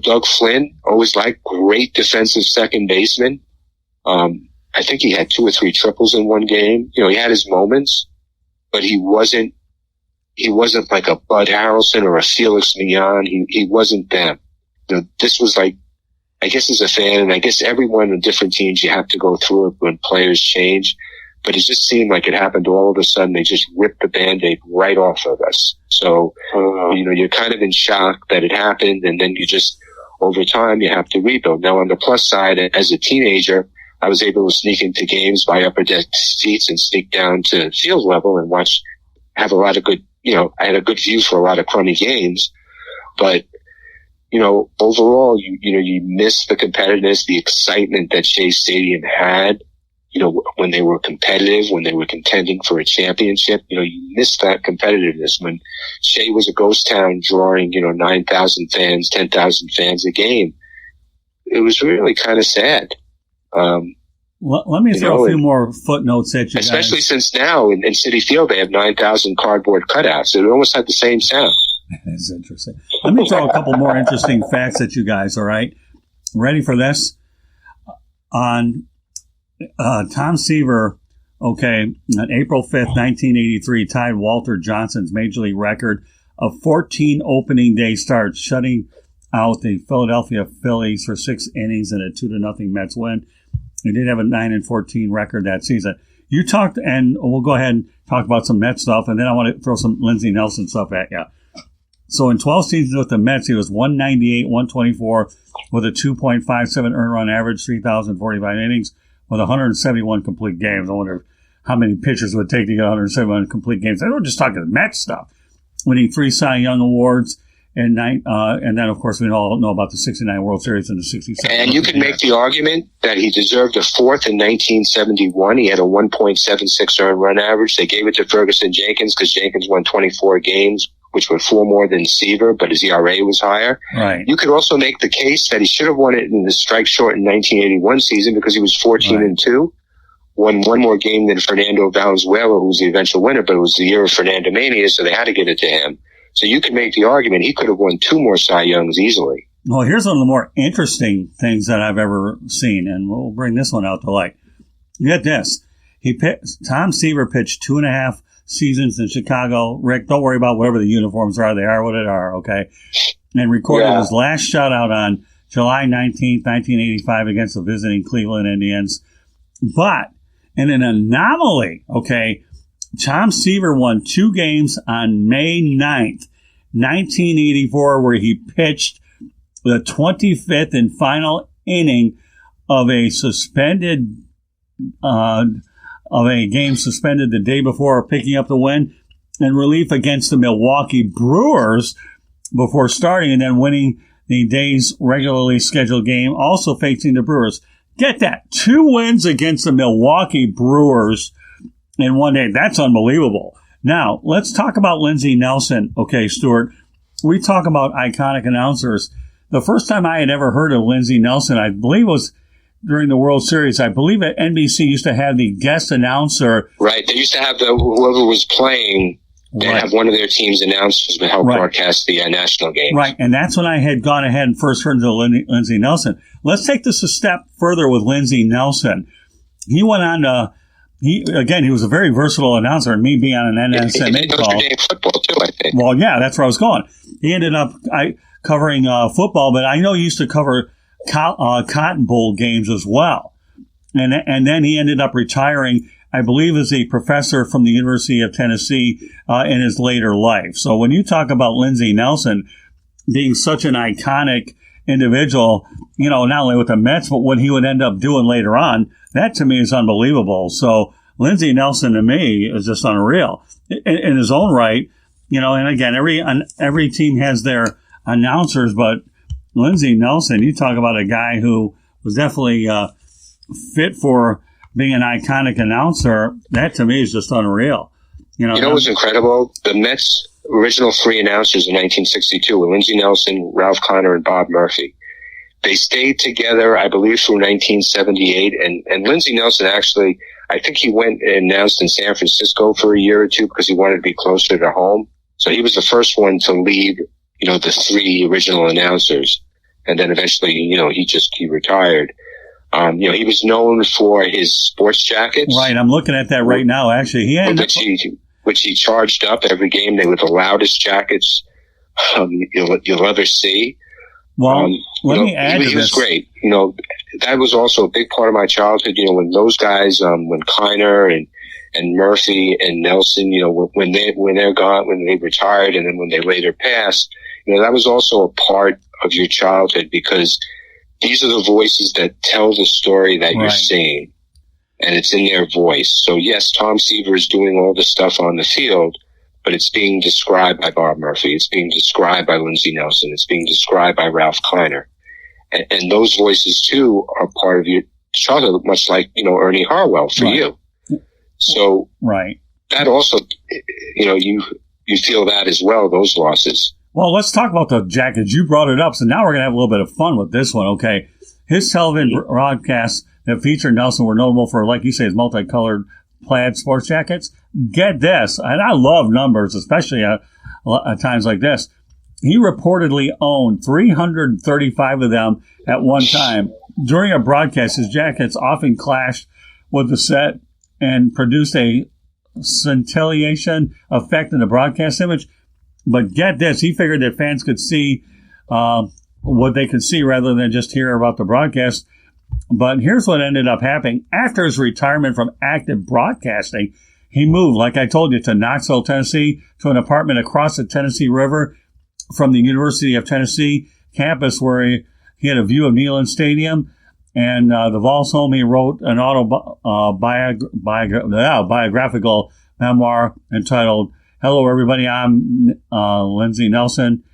Doug Flynn, always liked, great defensive second baseman. I think he had 2 or 3 triples in one game. He had his moments, but he wasn't like a Bud Harrelson or a Felix Millan. He wasn't them. This was like, I guess as a fan, and I guess everyone in different teams, you have to go through it when players change. But it just seemed like it happened all of a sudden. They just ripped the Band-Aid right off of us. So, you're kind of in shock that it happened, and then you just, over time, you have to rebuild. Now, on the plus side, as a teenager, I was able to sneak into games, buy upper deck seats, and sneak down to field level and have a lot of good, I had a good view for a lot of crummy games. But, overall, you miss the competitiveness, the excitement that Shea Stadium had. When they were competitive, when they were contending for a championship, you missed that competitiveness. When Shea was a ghost town drawing, 9,000 fans, 10,000 fans a game, it was really kind of sad. Let me throw a few more footnotes at you, especially guys. Since now in Citi Field, they have 9,000 cardboard cutouts. It almost had the same sound. That's interesting. Let me throw a couple more interesting facts at you guys, all right? Ready for this? On Tom Seaver, on April 5th, 1983, tied Walter Johnson's Major League record of 14 opening day starts, shutting out the Philadelphia Phillies for 6 innings and a 2-0 Mets win. They did have a 9-14 record that season. You talked, and we'll go ahead and talk about some Mets stuff, and then I want to throw some Lindsey Nelson stuff at you. So in 12 seasons with the Mets, he was 198, 124 with a 2.57 earned run average, 3,045 innings, with 171 complete games. I wonder how many pitchers it would take to get 171 complete games. And we're just talking Mets stuff. Winning 3 Cy Young Awards, and then, of course, we all know about the 69 World Series and the 67. And you could make the argument that he deserved a 4th in 1971. He had a 1.76 earned run average. They gave it to Ferguson Jenkins because Jenkins won 24 games, which were 4 more than Seaver, but his ERA was higher. Right. You could also make the case that he should have won it in the strike short in 1981 season because he was 14-2, won 1 more game than Fernando Valenzuela, who was the eventual winner, but it was the year of Fernando Mania, so they had to give it to him. So you could make the argument he could have won 2 more Cy Youngs easily. Well, here's one of the more interesting things that I've ever seen, and we'll bring this one out to light. Get this. Tom Seaver pitched 2.5 seasons in Chicago. Rick, don't worry about whatever the uniforms are. They are what they are, okay? and recorded his last shutout on July 19th, 1985 against the visiting Cleveland Indians. But in an anomaly, okay, Tom Seaver won 2 games on May 9th, 1984, where he pitched the 25th and final inning of a game suspended the day before, picking up the win in relief against the Milwaukee Brewers before starting and then winning the day's regularly scheduled game, also facing the Brewers. Get that. 2 wins against the Milwaukee Brewers in one day. That's unbelievable. Now, let's talk about Lindsey Nelson. Okay, Stuart, we talk about iconic announcers. The first time I had ever heard of Lindsey Nelson, I believe was during the World Series. I believe at NBC used to have the guest announcer. Right. They used to have whoever was playing, they'd have one of their team's announcers to help broadcast the national games. Right. And that's when I had gone ahead and first heard of Lindsey Nelson. Let's take this a step further with Lindsey Nelson. He went on to, he was a very versatile announcer, and me being on an NSMA call. He did football too, I think. Well, yeah, that's where I was going. He ended up covering football, but I know he used to cover Cotton Bowl games as well. And then he ended up retiring, I believe, as a professor from the University of Tennessee in his later life. So when you talk about Lindsey Nelson being such an iconic individual, you know, not only with the Mets, but what he would end up doing later on, that to me is unbelievable. So Lindsey Nelson to me is just unreal in his own right, you know, and again, every team has their announcers, but Lindsey Nelson, you talk about a guy who was definitely fit for being an iconic announcer. That to me is just unreal. You know what was incredible? The Mets' original 3 announcers in 1962 were Lindsey Nelson, Ralph Kiner, and Bob Murphy. They stayed together, I believe, through 1978. And Lindsey Nelson actually, I think he went and announced in San Francisco for a year or 2 because he wanted to be closer to home. So he was the first one to leave, you know, the 3 original announcers. And then eventually, you know, he retired. You know, he was known for his sports jackets. Right. I'm looking at that right now, actually. Which he charged up every game. They were the loudest jackets you'll ever see. Well, let me add to this. He was great. You know, that was also a big part of my childhood. You know, when those guys, when Kiner and Murphy and Nelson, you know, when they're gone, when they retired, and then when they later passed, you know, that was also a part of your childhood because these are the voices that tell the story that you're seeing, and it's in their voice. So yes, Tom Seaver is doing all the stuff on the field, but it's being described by Bob Murphy. It's being described by Lindsey Nelson. It's being described by Ralph Kiner. And those voices, too, are part of your childhood, much like, you know, Ernie Harwell for you. So that also, you know, you feel that as well, those losses. Well, let's talk about the jackets. You brought it up, so now we're going to have a little bit of fun with this one, okay? His television broadcasts that featured Nelson were notable for, like you say, his multicolored plaid sports jackets. Get this, and I love numbers, especially at times like this. He reportedly owned 335 of them at one time. During a broadcast, his jackets often clashed with the set and produced a scintillation effect in the broadcast image. But get this, he figured that fans could see what they could see rather than just hear about the broadcast. But here's what ended up happening. After his retirement from active broadcasting, he moved, like I told you, to Knoxville, Tennessee, to an apartment across the Tennessee River from the University of Tennessee campus where he had a view of Neyland Stadium. And the Vols home, he wrote an biographical memoir entitled Hello, Everybody, I'm Lindsey Nelson,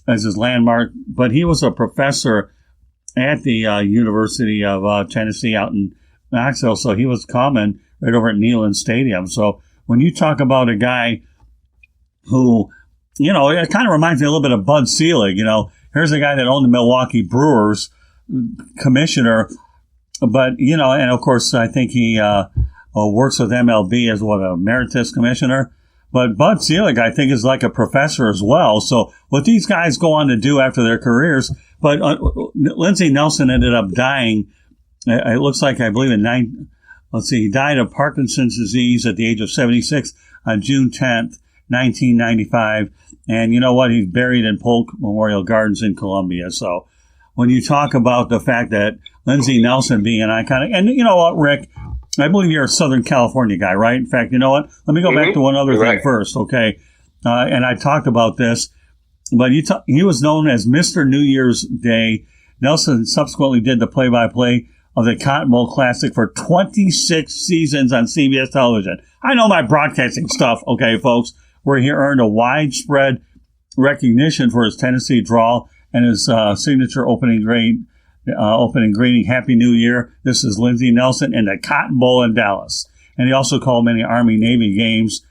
as his landmark. But he was a professor at the University of Tennessee out in Knoxville, so he was common right over at Neyland Stadium. So when you talk about a guy who, you know, it kind of reminds me a little bit of Bud Selig. You know, here's a guy that owned the Milwaukee Brewers, commissioner, but, you know, and of course, I think he works with MLB as a emeritus commissioner. But Bud Selig, I think, is like a professor as well. So what these guys go on to do after their careers, but Lindsey Nelson ended up dying. It looks like, I believe, he died of Parkinson's disease at the age of 76 on June 10th, 1995. And you know what? He's buried in Polk Memorial Gardens in Columbia. So when you talk about the fact that Lindsey Nelson being an iconic, and you know what, Rick, I believe you're a Southern California guy, right? In fact, you know what? Let me go back to one other thing first, okay? And I talked about this, but he was known as Mr. New Year's Day. Nelson subsequently did the play-by-play of the Cotton Bowl Classic for 26 seasons on CBS television. I know my broadcasting stuff, okay, folks, where he earned a widespread recognition for his Tennessee drawl and his signature opening greeting, Happy New Year. This is Lindsey Nelson in the Cotton Bowl in Dallas. And he also called many Army-Navy games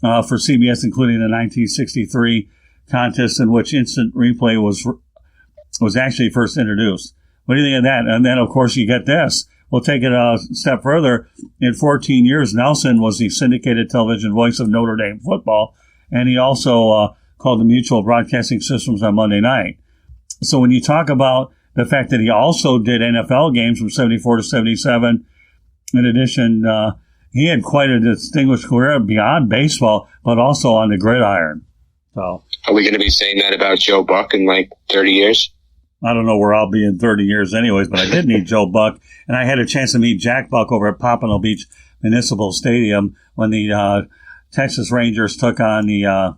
for CBS, including the 1963 contest in which instant replay was actually first introduced. What do you think of that? And then, of course, you get this. We'll take it a step further. In 14 years, Nelson was the syndicated television voice of Notre Dame football, and he also called the Mutual Broadcasting Systems on Monday night. So when you talk about the fact that he also did NFL games from 74 to 77, in addition, he had quite a distinguished career beyond baseball, but also on the gridiron. So, are we going to be saying that about Joe Buck in like 30 years? I don't know where I'll be in 30 years anyways, but I did meet Joe Buck, and I had a chance to meet Jack Buck over at Pompano Beach Municipal Stadium when the Texas Rangers took on the, I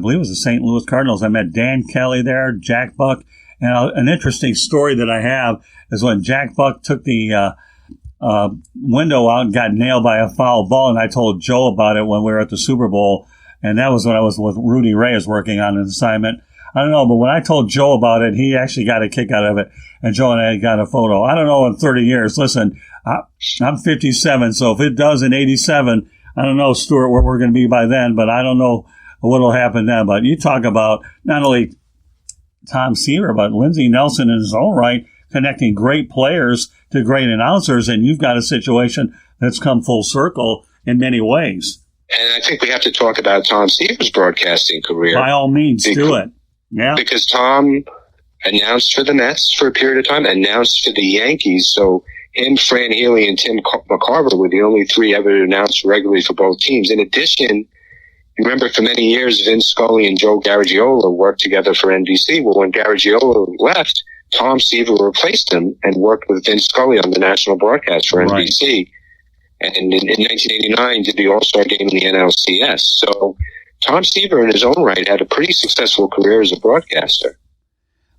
believe it was the St. Louis Cardinals. I met Dan Kelly there, Jack Buck, and an interesting story that I have is when Jack Buck took the window out and got nailed by a foul ball, and I told Joe about it when we were at the Super Bowl, and that was when I was with Rudy Reyes working on an assignment. I don't know, but when I told Joe about it, he actually got a kick out of it, and Joe and I got a photo. I don't know in 30 years. Listen, I'm 57, so if it does in 87, I don't know, Stuart, where we're going to be by then, but I don't know what will happen then. But you talk about not only Tom Seaver, but Lindsey Nelson in his own right, connecting great players to great announcers, and you've got a situation that's come full circle in many ways. And I think we have to talk about Tom Seaver's broadcasting career. By all means, do it. Yeah. Because Tom announced for the Mets for a period of time, announced for the Yankees. So him, Fran Healy, and Tim McCarver were the only three ever to announce regularly for both teams. In addition, you remember for many years, Vince Scully and Joe Garagiola worked together for NBC. Well, when Garagiola left, Tom Seaver replaced him and worked with Vince Scully on the national broadcast for NBC. And in 1989, did the All-Star game in the NLCS. So Tom Seaver, in his own right, had a pretty successful career as a broadcaster.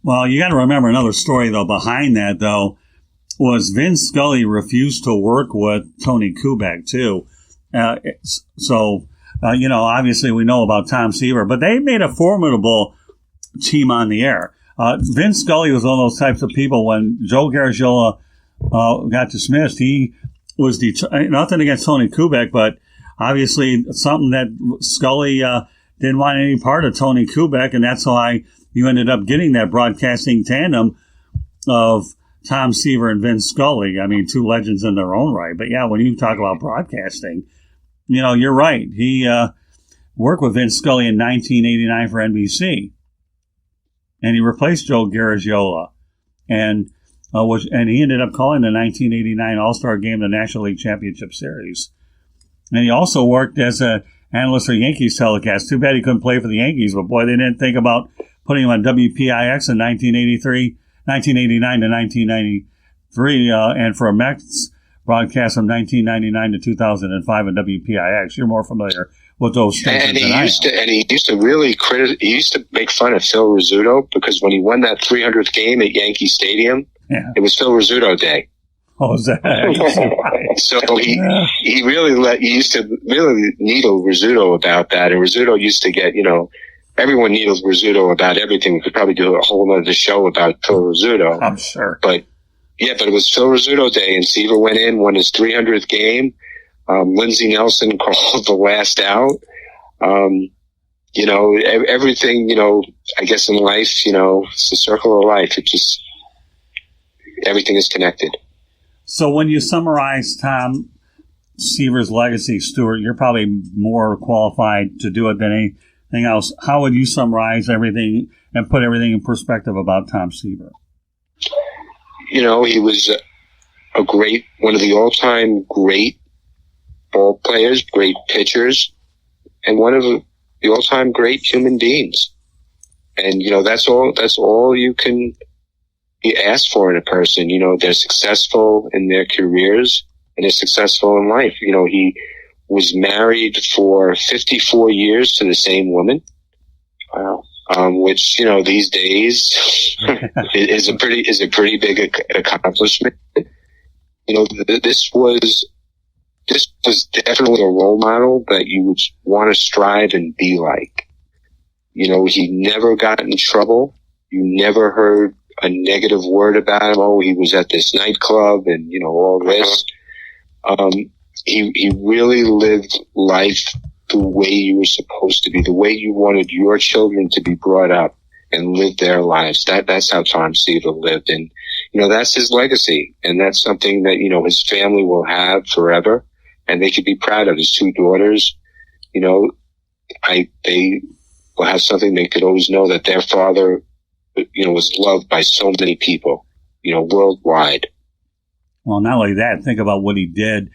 Well, you got to remember another story, though, behind that, though, was Vince Scully refused to work with Tony Kubek, too. Obviously we know about Tom Seaver, but they made a formidable team on the air. Vince Scully was one of those types of people when Joe Garagiola got dismissed. He was nothing against Tony Kubek, but obviously something that Scully didn't want any part of Tony Kubek, and that's why you ended up getting that broadcasting tandem of Tom Seaver and Vince Scully. I mean, two legends in their own right. But yeah, when you talk about broadcasting, you're right. He worked with Vince Scully in 1989 for NBC, and he replaced Joe Garagiola, and he ended up calling the 1989 All-Star Game the National League Championship Series. And he also worked as an analyst for Yankees telecast. Too bad he couldn't play for the Yankees, but boy, they didn't think about putting him on WPIX in 1989 to 1993, and for a Mets broadcast from 1999 to 2005 on WPIX. You're more familiar with those stations than I am. And he used to make fun of Phil Rizzuto because when he won that 300th game at Yankee Stadium, it was Phil Rizzuto Day. Oh, is that? So he used to really needle Rizzuto about that, and Rizzuto used to get, everyone needles Rizzuto about everything. We could probably do a whole other show about Phil Rizzuto. I'm sure. But it was Phil Rizzuto Day, and Seaver went in, won his 300th game. Lindsey Nelson called the last out. Everything, I guess in life, it's the circle of life. Everything is connected. So when you summarize Tom Seaver's legacy, Stuart, you're probably more qualified to do it than anything else. How would you summarize everything and put everything in perspective about Tom Seaver? He was one of the all-time great ball players, great pitchers, and one of the all-time great human beings. And, that's all you can ask for in a person. They're successful in their careers and they're successful in life. He was married for 54 years to the same woman. Wow. Which, these days is a pretty big accomplishment. This was definitely a role model that you would want to strive and be like. He never got in trouble. You never heard a negative word about him. Oh, he was at this nightclub and, all this. He really lived life the way you were supposed to be, the way you wanted your children to be brought up and live their lives. That's how Tom Seaver lived. And, that's his legacy. And that's something that, his family will have forever. And they could be proud of his two daughters. They will have something they could always know that their father, was loved by so many people, worldwide. Well, not only that, think about what he did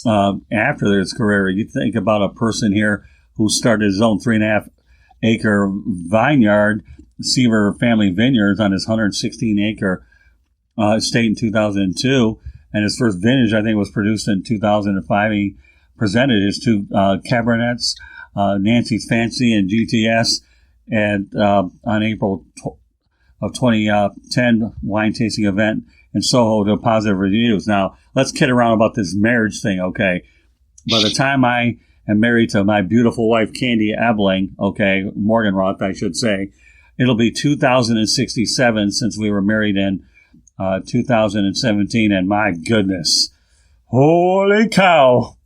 after his career. You think about a person here who started his own 3.5 acre vineyard, Seaver Family Vineyards, on his 116 acre estate in 2002. And his first vintage, I think, was produced in 2005. He presented his two Cabernets, Nancy's Fancy and GTS, and on April of 2010 wine tasting event in Soho to positive reviews. Now, let's kid around about this marriage thing, okay? By the time I am married to my beautiful wife, Candy Ebling, okay, Morgenroth, I should say, it'll be 2067 since we were married in 2017, and my goodness, holy cow!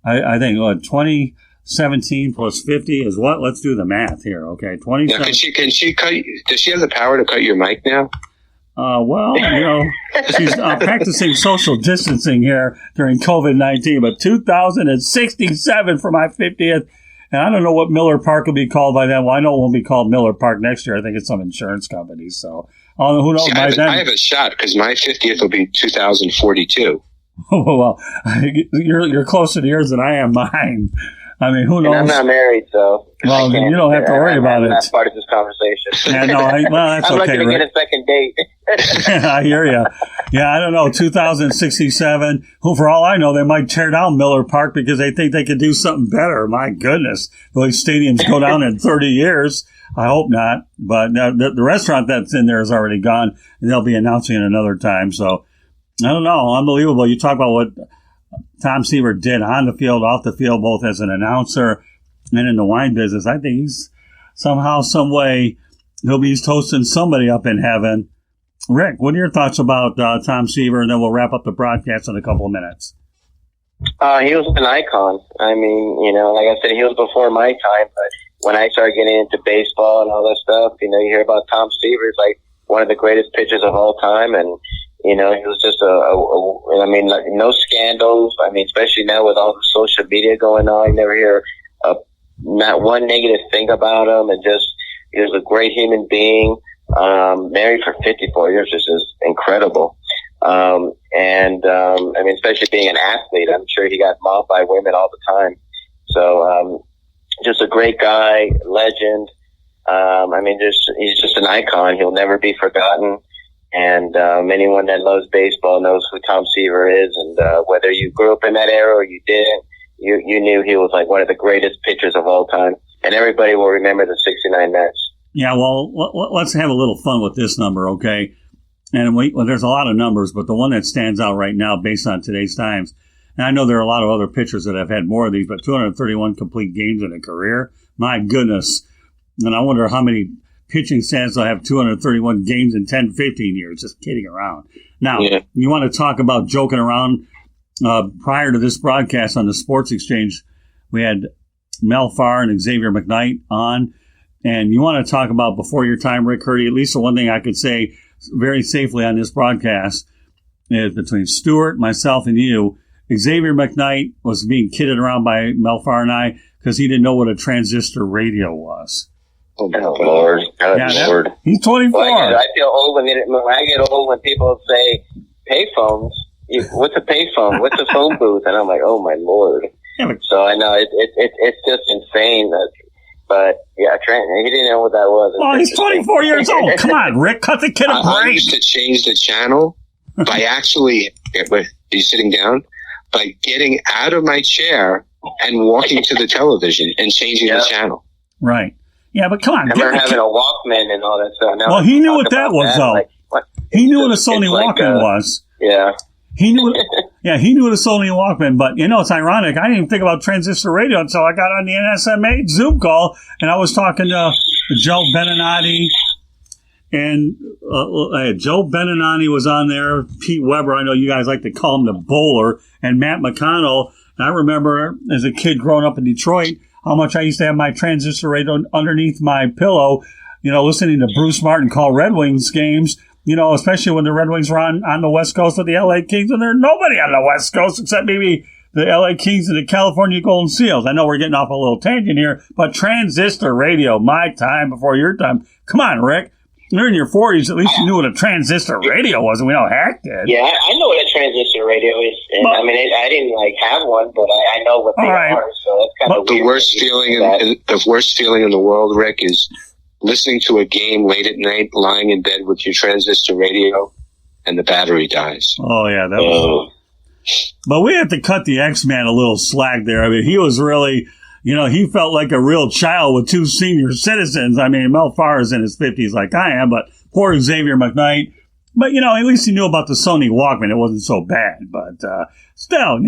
I think 2017 plus 50 is what? Let's do the math here, okay? 27. Now, can she cut? Does she have the power to cut your mic now? Well, she's practicing social distancing here during COVID-19, but 2067 for my 50th. And I don't know what Miller Park will be called by then. Well, I know it won't be called Miller Park next year. I think it's some insurance company. So, who knows? See, I have a shot because my 50th will be 2042. Well, you're closer to yours than I am mine. I mean, who knows? And I'm not married, so. Well, you don't have to worry about it. I'm not part of this conversation. Yeah, no, that's I'm okay. I'm looking to get a second date. I hear you. Yeah, I don't know. 2067. Who, for all I know, they might tear down Miller Park because they think they could do something better. My goodness. Those stadiums go down in 30 years. I hope not. But the restaurant that's in there is already gone, and they'll be announcing it another time. So, I don't know. Unbelievable. You talk about what Tom Seaver did on the field, off the field, both as an announcer and in the wine business. I think he's somehow, some way, he's toasting somebody up in heaven. Rick, what are your thoughts about Tom Seaver? And then we'll wrap up the broadcast in a couple of minutes. He was an icon. I mean, like I said, he was before my time. But when I started getting into baseball and all that stuff, you hear about Tom Seaver. It's like one of the greatest pitchers of all time. And he was just no scandals. I mean, especially now with all the social media going on, you never hear not one negative thing about him. And just, he was a great human being. Married for 54 years, which is incredible. Especially being an athlete, I'm sure he got mobbed by women all the time. So, just a great guy, legend. He's just an icon. He'll never be forgotten. And anyone that loves baseball knows who Tom Seaver is. And whether you grew up in that era or you didn't, you knew he was like one of the greatest pitchers of all time. And everybody will remember the 69 Mets. Yeah, well, let's have a little fun with this number, okay? And there's a lot of numbers, but the one that stands out right now based on today's times, and I know there are a lot of other pitchers that have had more of these, but 231 complete games in a career, my goodness. And I wonder how many pitching stands will have 231 games in 10, 15 years, just kidding around. Now, You want to talk about joking around? Prior to this broadcast on the Sports Exchange, we had Mel Farr and Xavier McKnight on. And you want to talk about before your time, Rick Curti, at least the one thing I could say very safely on this broadcast is between Stuart, myself, and you, Xavier McKnight was being kidded around by Mel Farr and I because he didn't know what a transistor radio was. Oh, Lord. Lord. He's 24. Well, I feel old when I get old when people say payphones. What's a payphone? What's a phone booth? And I'm like, oh, my Lord. So I know it's just insane. But yeah, Trent, he didn't know what that was. Oh, he's 24 years old. Come on, Rick, cut the kid a break. I used to change the channel by actually, are you sitting down? By getting out of my chair and walking to the television and changing the channel. Right. Yeah, but come on. I remember having a Walkman and all that stuff. Well, he knew what that was, though. Like, what? He knew what a Sony Walkman was. Yeah. He knew what a Sony Walkman, but it's ironic. I didn't even think about transistor radio until I got on the NSMA Zoom call, and I was talking to Joe Beninati, and Joe Beninati was on there, Pete Weber, I know you guys like to call him the bowler, and Matt McConnell. And I remember as a kid growing up in Detroit, how much I used to have my transistor radio underneath my pillow, listening to Bruce Martin call Red Wings games, especially when the Red Wings were on the West Coast with the LA Kings, and there's nobody on the West Coast except maybe the LA Kings and the California Golden Seals. I know we're getting off a little tangent here, but transistor radio, my time before your time. Come on, Rick. You're in your 40s. At least you knew what a transistor radio was, and we know Hack did. Yeah, I know what a transistor radio is. And, I didn't have one, but I know what they are. So that's kind of the worst feeling in the world, Rick, is listening to a game late at night, lying in bed with your transistor radio, and the battery dies. Oh yeah, that was. But we have to cut the X-Man a little slack there. I mean, he was really. He felt like a real child with two senior citizens. I mean, Mel Farr's in his 50s like I am, but poor Xavier McKnight. But, at least he knew about the Sony Walkman. It wasn't so bad. But still,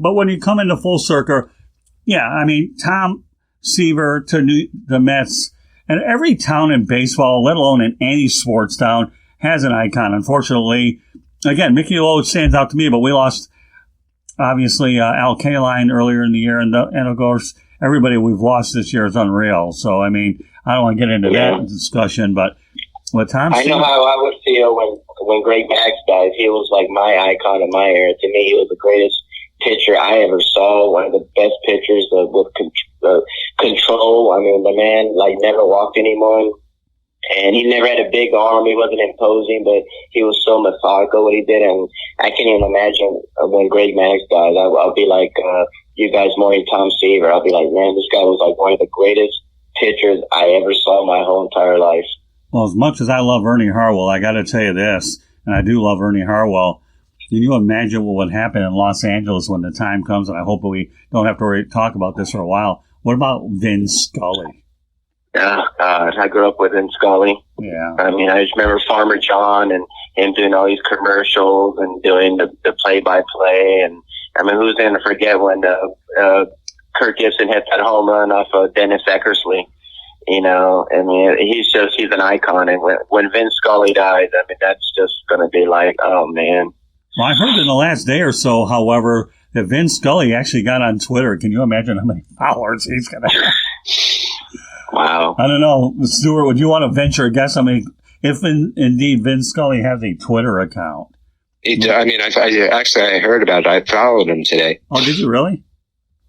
but when you come into full circle, Tom Seaver to the Mets, and every town in baseball, let alone in any sports town, has an icon. Unfortunately, again, Mickey Lowe stands out to me, but we lost, obviously, Al Kaline earlier in the year, and of course, everybody we've lost this year is unreal. So, I mean, I don't want to get into that discussion, but with Tom I know how I would feel when Greg Max died. He was like my icon of my era. To me, he was the greatest pitcher I ever saw, one of the best pitchers with control. I mean, the man, never walked anyone. And he never had a big arm. He wasn't imposing, but he was so methodical what he did. And I can't even imagine when Greg Max dies. I'll be like, you guys mourning Tom Seaver. I'll be like, man, this guy was one of the greatest pitchers I ever saw in my whole entire life. Well, as much as I love Ernie Harwell, I got to tell you this, and I do love Ernie Harwell. Can you imagine what would happen in Los Angeles when the time comes? And I hope we don't have to talk about this for a while. What about Vin Scully? Yeah, I grew up with Vin Scully. Yeah. I mean, I just remember Farmer John and him doing all these commercials and doing the play-by-play. And I mean, who's going to forget when Kirk Gibson hit that home run off of Dennis Eckersley? I mean, he's an icon. And when Vin Scully dies, I mean, that's just going to be like, oh, man. Well, I heard in the last day or so, however, that Vin Scully actually got on Twitter. Can you imagine how many followers he's going to have? Wow. I don't know. Stuart, would you want to venture a guess? I mean, if indeed Vin Scully has a Twitter account. I heard about it. I followed him today. Oh, did you really?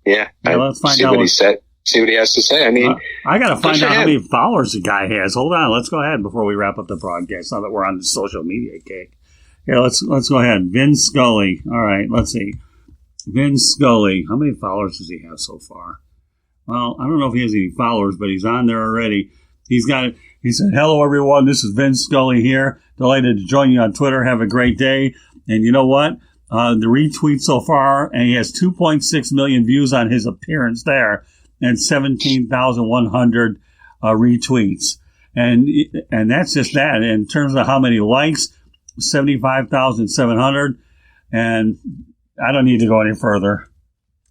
Yeah. Let's find out what he said. See what he has to say. I mean, I got to find out how many followers the guy has. Hold on. Let's go ahead before we wrap up the broadcast. Now that we're on the social media kick. Yeah, let's go ahead. Vin Scully. All right. Let's see. Vin Scully. How many followers does he have so far? Well, I don't know if he has any followers, but he's on there already. He said, hello, everyone. This is Vin Scully here. Delighted to join you on Twitter. Have a great day. And you know what? The retweets so far, and he has 2.6 million views on his appearance there and 17,100 retweets. And that's just that. In terms of how many likes, 75,700. And I don't need to go any further.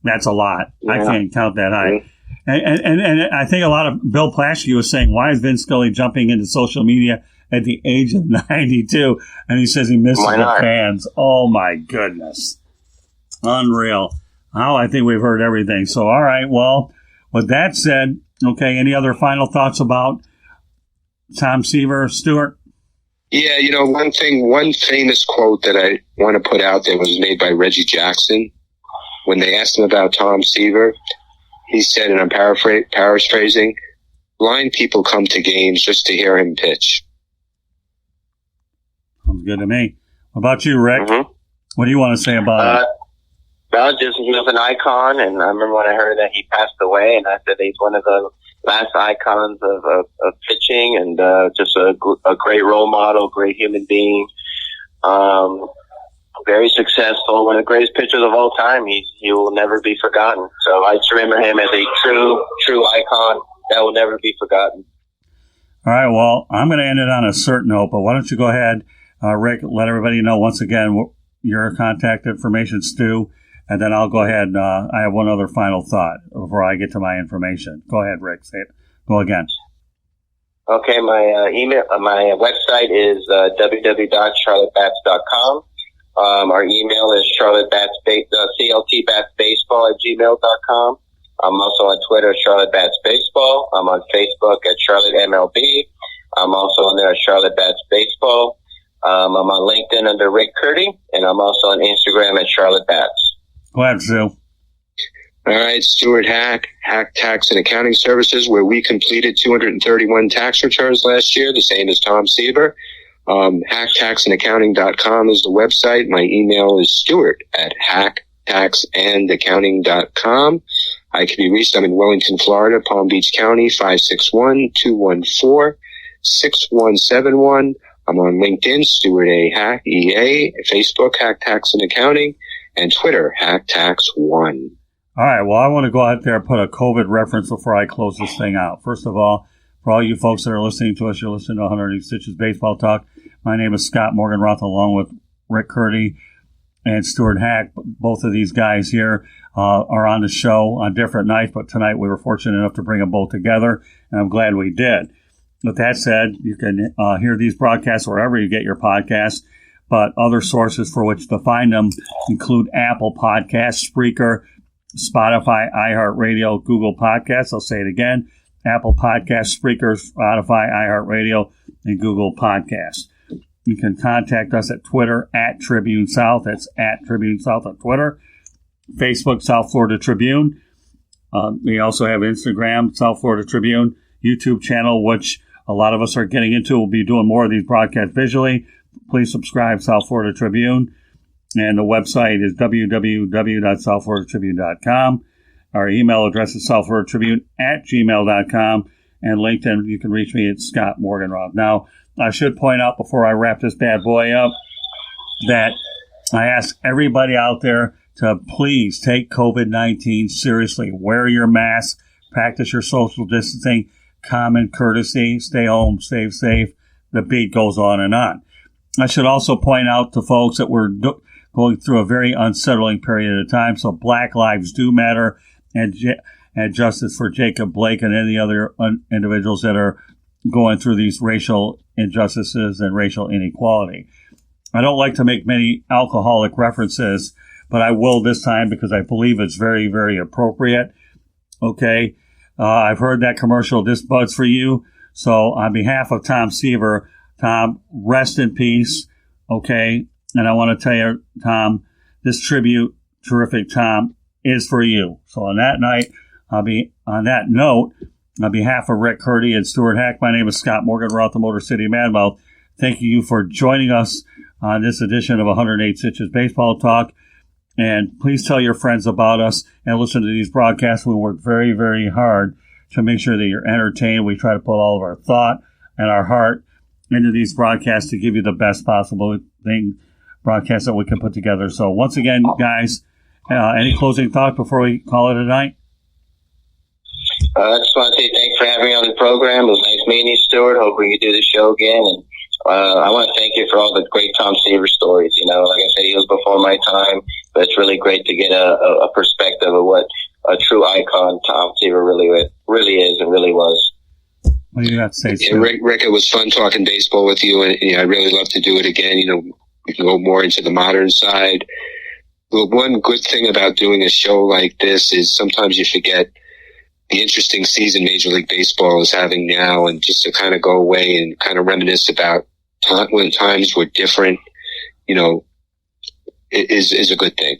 That's a lot. Yeah. I can't count that high. Yeah. And I think a lot of Bill Plaschke was saying, why is Vin Scully jumping into social media at the age of 92? And he says he misses the fans. Oh, my goodness. Unreal. Oh, I think we've heard everything. So, all right. Well, with that said, okay, any other final thoughts about Tom Seaver, Stuart? Yeah, one famous quote that I want to put out there was made by Reggie Jackson. When they asked him about Tom Seaver, he said, and I'm paraphrasing, blind people come to games just to hear him pitch. Sounds good to me. What about you, Rick? Mm-hmm. What do you want to say about it? Well, just he was an icon, and I remember when I heard that he passed away, and I said he's one of the last icons of pitching, and just a great role model, great human being, very successful, one of the greatest pitchers of all time. He will never be forgotten. So I just remember him as a true icon that will never be forgotten. All right, well, I'm going to end it on a certain note, but why don't you go ahead, Rick, let everybody know once again your contact information, Stu, and then I'll go ahead. I have one other final thought before I get to my information. Go ahead, Rick. Say it. Go again. Okay, my my website is www.charlottebats.com. Our email is CLTBatsBaseball@gmail.com. I'm also on Twitter, Charlotte Bats Baseball. I'm on Facebook at Charlotte MLB. I'm also on there, Charlotte Bats Baseball. I'm on LinkedIn under Rick Curti, and I'm also on Instagram at Charlotte Bats. Go ahead, Sue. All right, Stuart Hack, Hack Tax and Accounting Services, where we completed 231 tax returns last year, the same as Tom Seaver. HackTaxandAccounting.com is the website. My email is Stuart@HackTaxandAccounting.com. I can be reached. I'm in Wellington, Florida, Palm Beach County, 561-214-6171. I'm on LinkedIn, Stuart A. Hack, EA, Facebook, Hack Tax and Accounting, and Twitter, Hack Tax 1. All right, well, I want to go out there and put a COVID reference before I close this thing out. First of all, for all you folks that are listening to us, you're listening to 108 Stitches Baseball Talk. My name is Scott Morganroth, along with Rick Curti and Stuart Hack. Both of these guys here are on the show on different nights, but tonight we were fortunate enough to bring them both together, and I'm glad we did. With that said, you can hear these broadcasts wherever you get your podcasts, but other sources for which to find them include Apple Podcasts, Spreaker, Spotify, iHeartRadio, Google Podcasts. I'll say it again. Apple Podcasts, Spreaker, Spotify, iHeartRadio, and Google Podcasts. You can contact us at Twitter at Tribune South. That's at Tribune South on Twitter. Facebook, South Florida Tribune. We also have Instagram, South Florida Tribune. YouTube channel, which a lot of us are getting into. We'll be doing more of these broadcasts visually. Please subscribe, South Florida Tribune. And the website is www.southfloridatribune.com. Our email address is southfloridatribune@gmail.com. And LinkedIn, you can reach me at Scott Morganroth. Now, I should point out before I wrap this bad boy up that I ask everybody out there to please take COVID-19 seriously. Wear your mask, practice your social distancing, common courtesy, stay home, stay safe. The beat goes on and on. I should also point out to folks that we're going through a very unsettling period of time, so Black Lives do matter, and justice for Jacob Blake and any other individuals that are going through these racial injustices and racial inequality. I don't like to make many alcoholic references, but I will this time because I believe it's very, very appropriate. Okay, I've heard that commercial, this bud's for you. So on behalf of Tom Seaver, Tom, rest in peace, okay? And I want to tell you, Tom, this tribute, terrific Tom, is for you. So on that note, on behalf of Rick Curti and Stuart Hack, my name is Scott Morganroth, the Motor City Madmouth. Thank you for joining us on this edition of 108 Stitches Baseball Talk. And please tell your friends about us and listen to these broadcasts. We work very, very hard to make sure that you're entertained. We try to put all of our thought and our heart into these broadcasts to give you the best possible broadcast that we can put together. So once again, guys, any closing thought before we call it a night? I just want to say thanks for having me on the program. It was nice meeting you, Stuart. Hope we can do the show again. And I want to thank you for all the great Tom Seaver stories. You know, like I said, he was before my time, but it's really great to get a perspective of what a true icon Tom Seaver really is and really was. What do you have to say, Stuart? Rick, it was fun talking baseball with you, and I'd really love to do it again. You know, we can go more into the modern side. Well, one good thing about doing a show like this is sometimes you forget the interesting season Major League Baseball is having now, and just to kind of go away and kind of reminisce about when times were different, you know, is a good thing.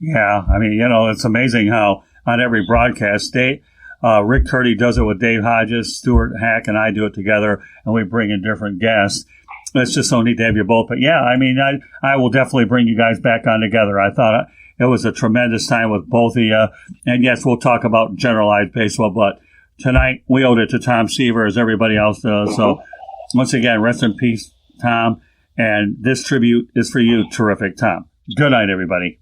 Yeah, I mean, you know, it's amazing how on every broadcast, Rick Curti does it with Dave Hodges, Stuart Hack, and I do it together, and we bring in different guests. It's just so neat to have you both. But yeah, I mean, I will definitely bring you guys back on together. I thought It was a tremendous time with both of you. And yes, we'll talk about generalized baseball, but tonight we owed it to Tom Seaver, as everybody else does. So once again, rest in peace, Tom. And this tribute is for you. Terrific, Tom. Good night, everybody.